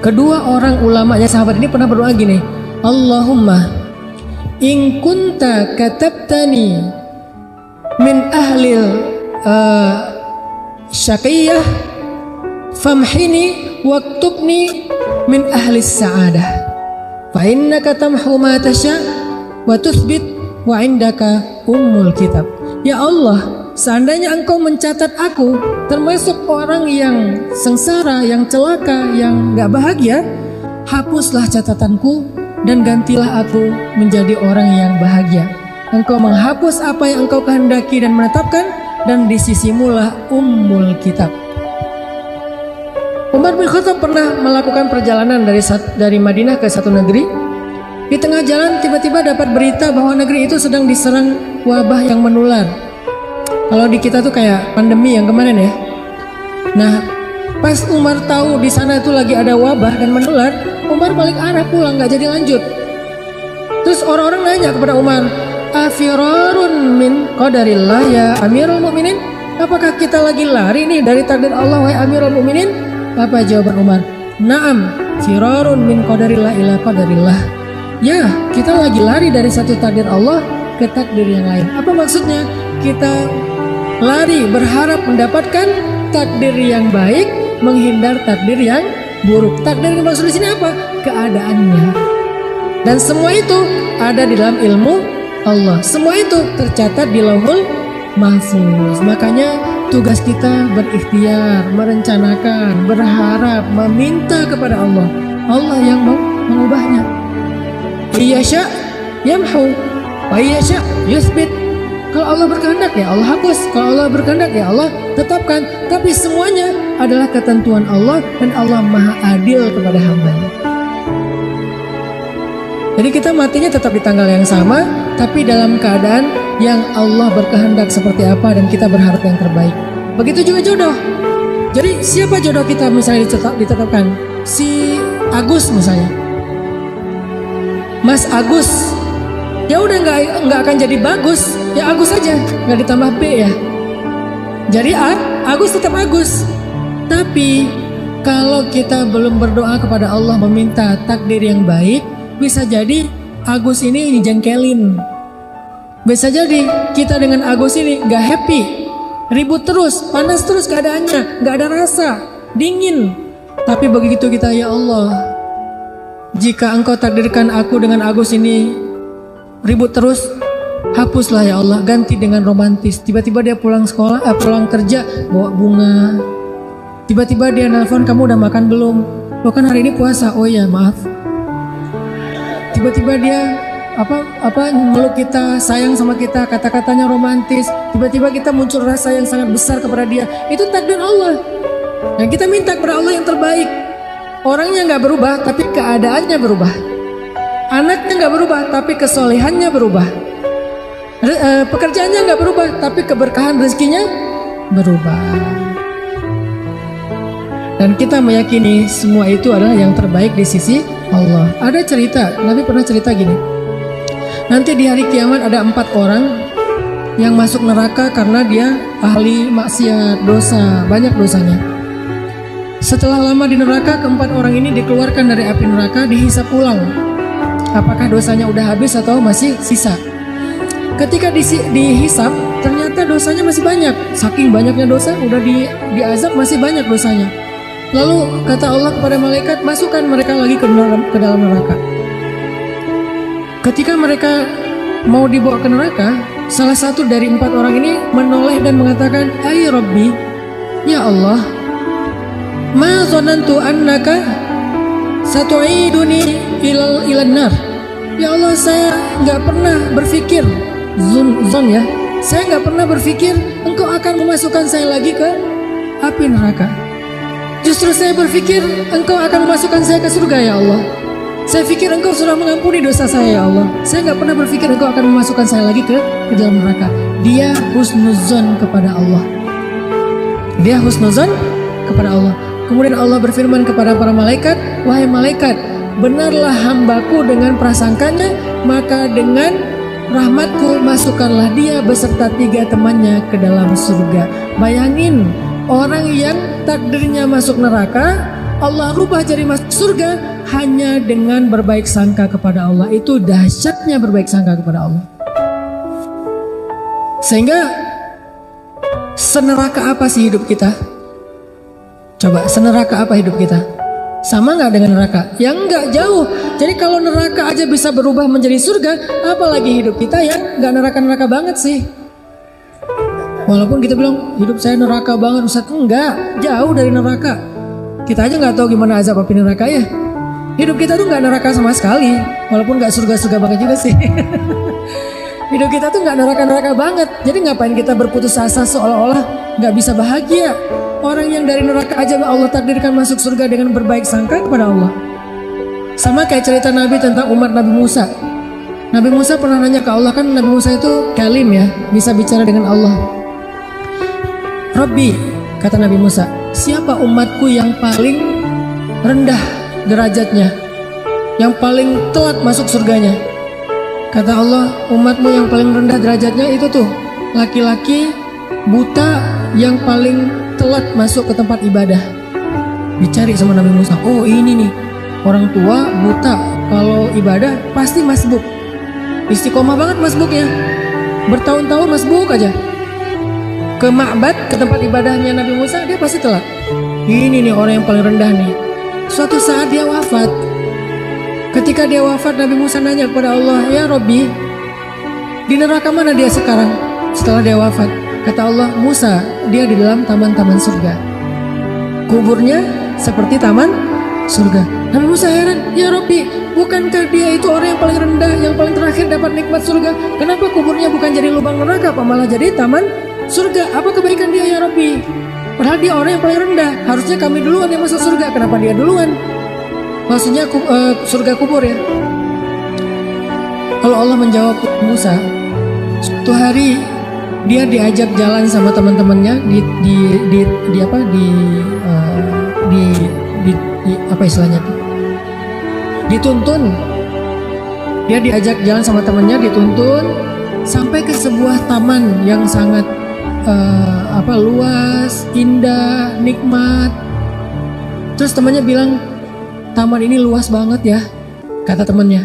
Kedua orang ulamanya sahabat ini pernah berdoa gini, Allahumma in kunta katabtani min ahlil syaqiyah famhini waktubni min ahlis sa'adah fa innaka tamhu ma tasha wa tuthbit wa indaka ummul kitab. Ya Allah, seandainya engkau mencatat aku termasuk orang yang sengsara, yang celaka, yang gak bahagia, hapuslah catatanku dan gantilah aku menjadi orang yang bahagia. Engkau menghapus apa yang engkau kehendaki dan menetapkan, dan di sisimulah ummul kitab. Umar bin Khattab pernah melakukan perjalanan dari Madinah ke satu negeri. Di tengah jalan tiba-tiba dapat berita bahwa negeri itu sedang diserang wabah yang menular. Kalau di kita tuh kayak pandemi yang kemarin ya. Nah, pas Umar tahu di sana itu lagi ada wabah dan menular, Umar balik arah pulang, nggak jadi lanjut. Terus orang-orang nanya kepada Umar, afirarun min qadarillah ya Amirul Mukminin? Apakah kita lagi lari nih dari takdir Allah wahai Amirul Mukminin? Apa jawaban Umar? Naam, firarun min qadarillah ila qadarillah. Ya, kita lagi lari dari satu takdir Allah ke takdir yang lain. Apa maksudnya? Kita lari berharap mendapatkan takdir yang baik, menghindar takdir yang buruk. Takdir yang maksud di sini apa? Keadaannya. Dan semua itu ada di dalam ilmu Allah. Semua itu tercatat di Lauhul Mahfuz. Makanya tugas kita berikhtiar, merencanakan, berharap, meminta kepada Allah. Allah yang mau mengubahnya. Iyasya yamhu wa iyasya yuthbit. Kalau Allah berkehendak ya Allah hapus, kalau Allah berkehendak ya Allah tetapkan. Tapi semuanya adalah ketentuan Allah dan Allah Maha Adil kepada hamba-Nya. Jadi kita matinya tetap di tanggal yang sama, tapi dalam keadaan yang Allah berkehendak seperti apa dan kita berharap yang terbaik. Begitu juga jodoh. Jadi siapa jodoh kita misalnya ditetapkan? Si Agus misalnya. Mas Agus. Ya udah nggak akan jadi bagus. Ya Agus aja, nggak ditambah B ya. Jadi Agus tetap Agus. Tapi kalau kita belum berdoa kepada Allah meminta takdir yang baik, bisa jadi Agus ini jengkelin. Bisa jadi kita dengan Agus ini gak happy, ribut terus, panas terus keadaannya, gak ada rasa, dingin. Tapi begitu kita, ya Allah, jika Engkau takdirkan aku dengan Agus ini ribut terus, hapuslah ya Allah, ganti dengan romantis. Tiba-tiba dia pulang kerja bawa bunga. Tiba-tiba dia nelpon, kamu udah makan belum? Lo kan hari ini puasa. Oh ya maaf. Tiba-tiba dia meluk kita, sayang sama kita, kata-katanya romantis. Tiba-tiba kita muncul rasa yang sangat besar kepada dia. Itu takdir Allah. Dan kita minta kepada Allah yang terbaik. Orangnya nggak berubah, tapi keadaannya berubah. Anaknya nggak berubah, tapi kesolehannya berubah. Pekerjaannya nggak berubah, tapi keberkahan rezekinya berubah. Dan kita meyakini semua itu adalah yang terbaik di sisi Allah. Ada cerita, Nabi pernah cerita gini. Nanti di hari kiamat ada 4 orang yang masuk neraka karena dia ahli maksiat, dosa, banyak dosanya. Setelah lama di neraka, keempat orang ini dikeluarkan dari api neraka, dihisap ulang. Apakah dosanya udah habis atau masih sisa? Ketika dihisap, ternyata dosanya masih banyak. Saking banyaknya dosa, udah diazab masih banyak dosanya. Lalu kata Allah kepada malaikat, masukkan mereka lagi ke dalam neraka. Ketika mereka mau dibawa ke neraka, salah satu dari 4 orang ini menoleh dan mengatakan, "Ay Rabbi, ya Allah, ma zonantu annaka satu'iduni ilan nar." Ya Allah, saya nggak pernah berpikir, zon ya, saya nggak pernah berpikir Engkau akan memasukkan saya lagi ke api neraka. Justru saya berpikir Engkau akan memasukkan saya ke surga ya Allah. Saya pikir Engkau sudah mengampuni dosa saya ya Allah. Saya nggak pernah berpikir Engkau akan memasukkan saya lagi ke dalam neraka. Dia husnuzon kepada Allah. Dia husnuzon kepada Allah. Kemudian Allah berfirman kepada para malaikat, wahai malaikat, benarlah hambaku dengan prasangkanya, maka dengan rahmatku masukkanlah dia beserta 3 temannya ke dalam surga. Bayangin, orang yang takdirnya masuk neraka, Allah rubah jadi masuk surga hanya dengan berbaik sangka kepada Allah. Itu dahsyatnya berbaik sangka kepada Allah. Sehingga seneraka apa sih hidup kita? Coba, seneraka apa hidup kita? Sama nggak dengan neraka? Ya nggak jauh. Jadi kalau neraka aja bisa berubah menjadi surga, apalagi hidup kita yang nggak neraka-neraka banget sih. Walaupun kita bilang hidup saya neraka banget, Ustaz, enggak, jauh dari neraka. Kita aja nggak tahu gimana azab api neraka ya. Hidup kita tuh nggak neraka sama sekali, walaupun nggak surga-surga banget juga sih. Hidup kita tuh nggak neraka-neraka banget. Jadi ngapain kita berputus asa seolah-olah nggak bisa bahagia? Orang yang dari neraka aja Allah takdirkan masuk surga dengan berbaik sangka kepada Allah. Sama kayak cerita Nabi tentang umat Nabi Musa. Nabi Musa pernah nanya ke Allah, kan Nabi Musa itu kalim ya, bisa bicara dengan Allah. Rabbi, kata Nabi Musa, siapa umatku yang paling rendah derajatnya, yang paling telat masuk surganya? Kata Allah, umatmu yang paling rendah derajatnya itu tuh laki-laki buta yang paling telat masuk ke tempat ibadah. Dicari sama Nabi Musa, oh ini nih, orang tua buta kalau ibadah pasti masbuk, istiqomah banget masbuknya, bertahun-tahun masbuk aja. Ke ma'bad, ke tempat ibadahnya Nabi Musa, dia pasti telat. Ini nih orang yang paling rendah nih. Suatu saat dia wafat. Ketika dia wafat, Nabi Musa nanya kepada Allah, ya Rabbi, di neraka mana dia sekarang setelah dia wafat? Kata Allah, Musa, dia di dalam taman-taman surga. Kuburnya seperti taman surga. Nabi Musa heran, ya Rabbi, bukankah dia itu orang yang paling rendah, yang paling terakhir dapat nikmat surga? Kenapa kuburnya bukan jadi lubang neraka, apa malah jadi taman surga? Apa kebaikan dia ya Rabbi? Padahal dia orang yang paling rendah. Harusnya kami duluan yang masuk surga. Kenapa dia duluan? Maksudnya surga kubur ya. Kalau Allah menjawab Musa, suatu hari dia diajak jalan sama teman-temannya di apa istilahnya? Dituntun. Dia diajak jalan sama temannya, dituntun sampai ke sebuah taman yang sangat luas, indah, nikmat. Terus temannya bilang, taman ini luas banget ya, kata temannya.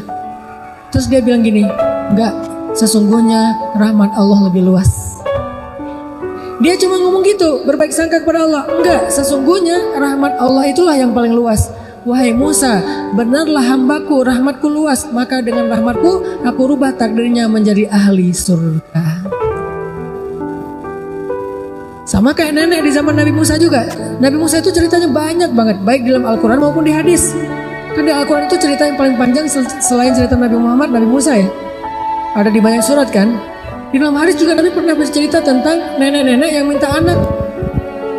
Terus dia bilang gini, enggak, sesungguhnya rahmat Allah lebih luas. Dia cuma ngomong gitu, berbaik sangka kepada Allah. Enggak, sesungguhnya rahmat Allah itulah yang paling luas. Wahai Musa, benarlah hambaku, rahmatku luas, maka dengan rahmatku aku rubah takdirnya menjadi ahli surga. Sama kayak nenek di zaman Nabi Musa juga. Nabi Musa itu ceritanya banyak banget, baik dalam Al-Quran maupun di hadis. Kan di Al-Quran itu cerita yang paling panjang selain cerita Nabi Muhammad, Nabi Musa ya. Ada di banyak surat kan. Di dalam hadis juga Nabi pernah bercerita tentang nenek-nenek yang minta anak.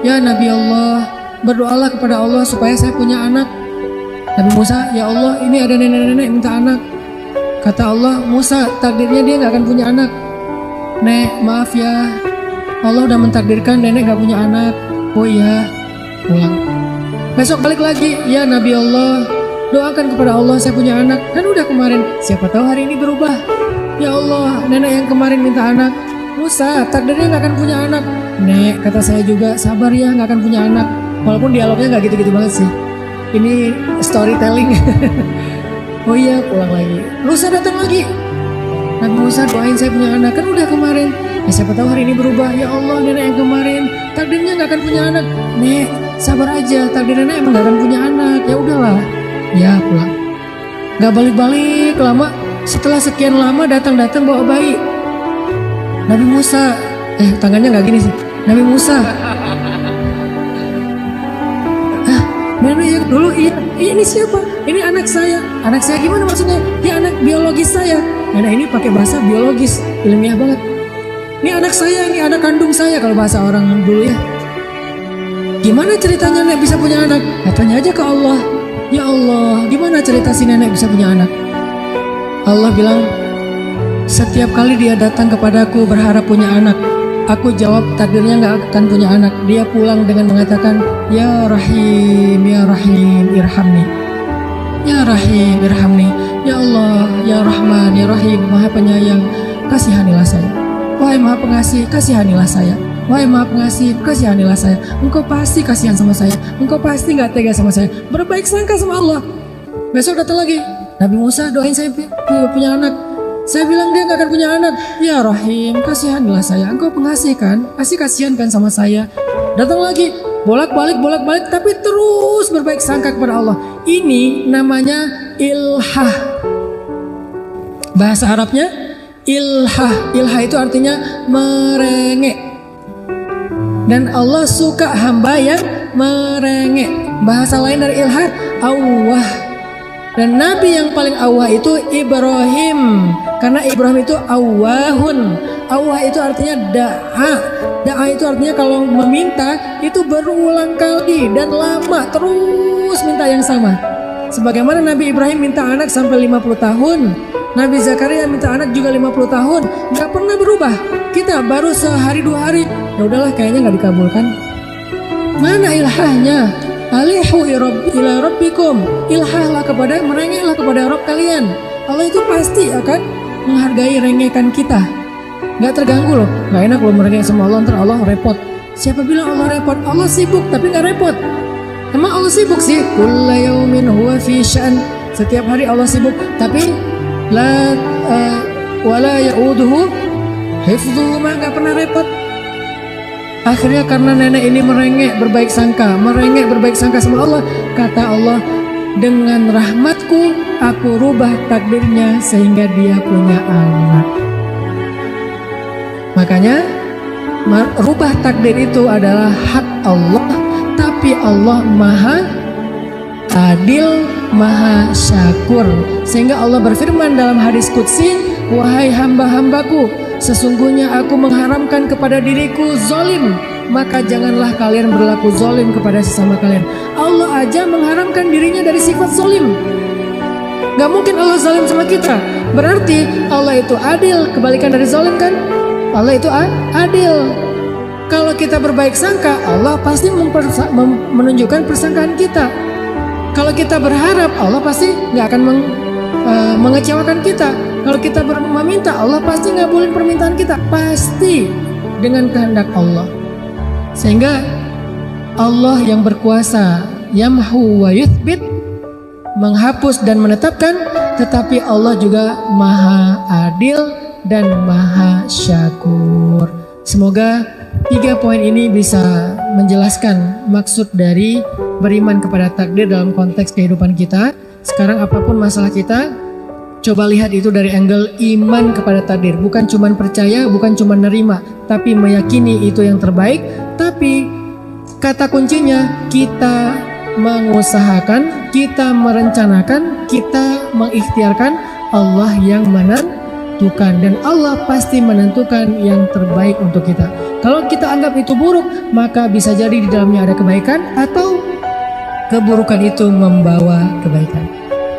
Ya Nabi Allah, berdoalah kepada Allah supaya saya punya anak. Nabi Musa, ya Allah ini ada nenek-nenek minta anak. Kata Allah, Musa takdirnya dia gak akan punya anak. Nek maaf ya, Allah udah mentakdirkan nenek gak punya anak. Oh iya, pulang. Besok balik lagi, ya Nabi Allah, doakan kepada Allah saya punya anak. Kan udah kemarin, siapa tahu hari ini berubah. Ya Allah, nenek yang kemarin minta anak. Musa, takdirnya gak akan punya anak. Nek, kata saya juga, sabar ya gak akan punya anak. Walaupun dialognya gak gitu-gitu banget sih. Ini storytelling. Oh iya, pulang lagi. Lusa datang lagi. Nabi Musa doain saya punya anak. Kan udah kemarin. Ya siapa tahu hari ini berubah. Ya Allah, nenek yang kemarin takdirnya gak akan punya anak. Nek, sabar aja. Takdir nenek emang gak akan punya anak. Ya udahlah. Ya pulang. Gak balik-balik lama. Setelah sekian lama datang-datang bawa bayi. Nabi Musa, tangannya nggak gini sih. Nabi Musa, nenek yang dulu iya ini siapa? Ini anak saya. Anak saya gimana maksudnya? Ya anak biologis saya. Nenek ini pakai bahasa biologis, ilmiah banget. Ini anak saya, ini anak kandung saya kalau bahasa orang dulu ya. Gimana ceritanya nenek bisa punya anak? Tanya aja ke Allah. Ya Allah, gimana cerita si nenek bisa punya anak? Allah bilang, setiap kali dia datang kepadaku berharap punya anak, aku jawab takdirnya gak akan punya anak. Dia pulang dengan mengatakan, Ya Rahim, irhamni. Ya Rahim, irhamni. Ya Allah, Ya Rahman, Ya Rahim, Maha Penyayang, kasihanilah saya. Wahai Maha Pengasih, kasihanilah saya. Wahai Maha Pengasih, kasihanilah saya. Engkau pasti kasihan sama saya. Engkau pasti gak tega sama saya. Berbaik sangka sama Allah. Besok datang lagi, Nabi Musa doain saya punya anak. Saya bilang dia gak akan punya anak. Ya Rahim, kasihanilah saya. Engkau pengasih kan? Pasti kasihan kan sama saya. Datang lagi, bolak-balik, tapi terus berbaik sangka kepada Allah. Ini namanya ilhah. Bahasa Arabnya ilhah. Ilhah itu artinya merengek. Dan Allah suka hamba yang merengek. Bahasa lain dari ilhah, awah. Dan Nabi yang paling awah itu Ibrahim. Karena Ibrahim itu awahun. Awah itu artinya da'a. Da'a itu artinya kalau meminta itu berulang kali dan lama, terus minta yang sama. Sebagaimana Nabi Ibrahim minta anak sampai 50 tahun, Nabi Zakaria minta anak juga 50 tahun, gak pernah berubah. Kita baru sehari 2 hari, ya udahlah kayaknya gak dikabulkan. Mana ilhahnya? Alihu ila rabbikum, ilhahlah kepada, merengeklah kepada Rabb kalian. Allah itu pasti akan menghargai rengekan kita. Gak terganggu loh, gak enak loh merengek sama Allah, ntar Allah repot. Siapa bilang Allah repot? Allah sibuk tapi gak repot. Emang Allah sibuk sih? Kulla yaumin huwa fi sya'an. Setiap hari Allah sibuk, tapi wala ya'uduhu hifdhuhu, mah gak pernah repot. Akhirnya karena nenek ini merengek berbaik sangka sama Allah, kata Allah, dengan rahmatku aku rubah takdirnya sehingga dia punya anak. Makanya rubah takdir itu adalah hak Allah, tapi Allah maha adil, maha syakur. Sehingga Allah berfirman dalam hadis qudsi, wahai hamba-hambaku, sesungguhnya aku mengharamkan kepada diriku zalim, maka janganlah kalian berlaku zalim kepada sesama kalian. Allah aja mengharamkan dirinya dari sifat zalim. Gak mungkin Allah zalim sama kita. Berarti Allah itu adil, kebalikan dari zalim kan? Allah itu adil. Kalau kita berbaik sangka, Allah pasti menunjukkan persangkaan kita. Kalau kita berharap, Allah pasti gak akan mengecewakan kita. Kalau kita meminta, Allah pasti ngabulin permintaan kita. Pasti dengan kehendak Allah. Sehingga Allah yang berkuasa, yamhu wa yuthbit, menghapus dan menetapkan. Tetapi Allah juga maha adil dan maha syakur. Semoga 3 poin ini bisa menjelaskan maksud dari beriman kepada takdir dalam konteks kehidupan kita. Sekarang apapun masalah kita, coba lihat itu dari angle iman kepada takdir. Bukan cuma percaya, bukan cuma nerima, tapi meyakini itu yang terbaik. Tapi kata kuncinya kita mengusahakan, kita merencanakan, kita mengikhtiarkan, Allah yang menentukan, dan Allah pasti menentukan yang terbaik untuk kita. Kalau kita anggap itu buruk, maka bisa jadi di dalamnya ada kebaikan atau keburukan itu membawa kebaikan.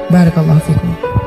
Barakallahu fikum.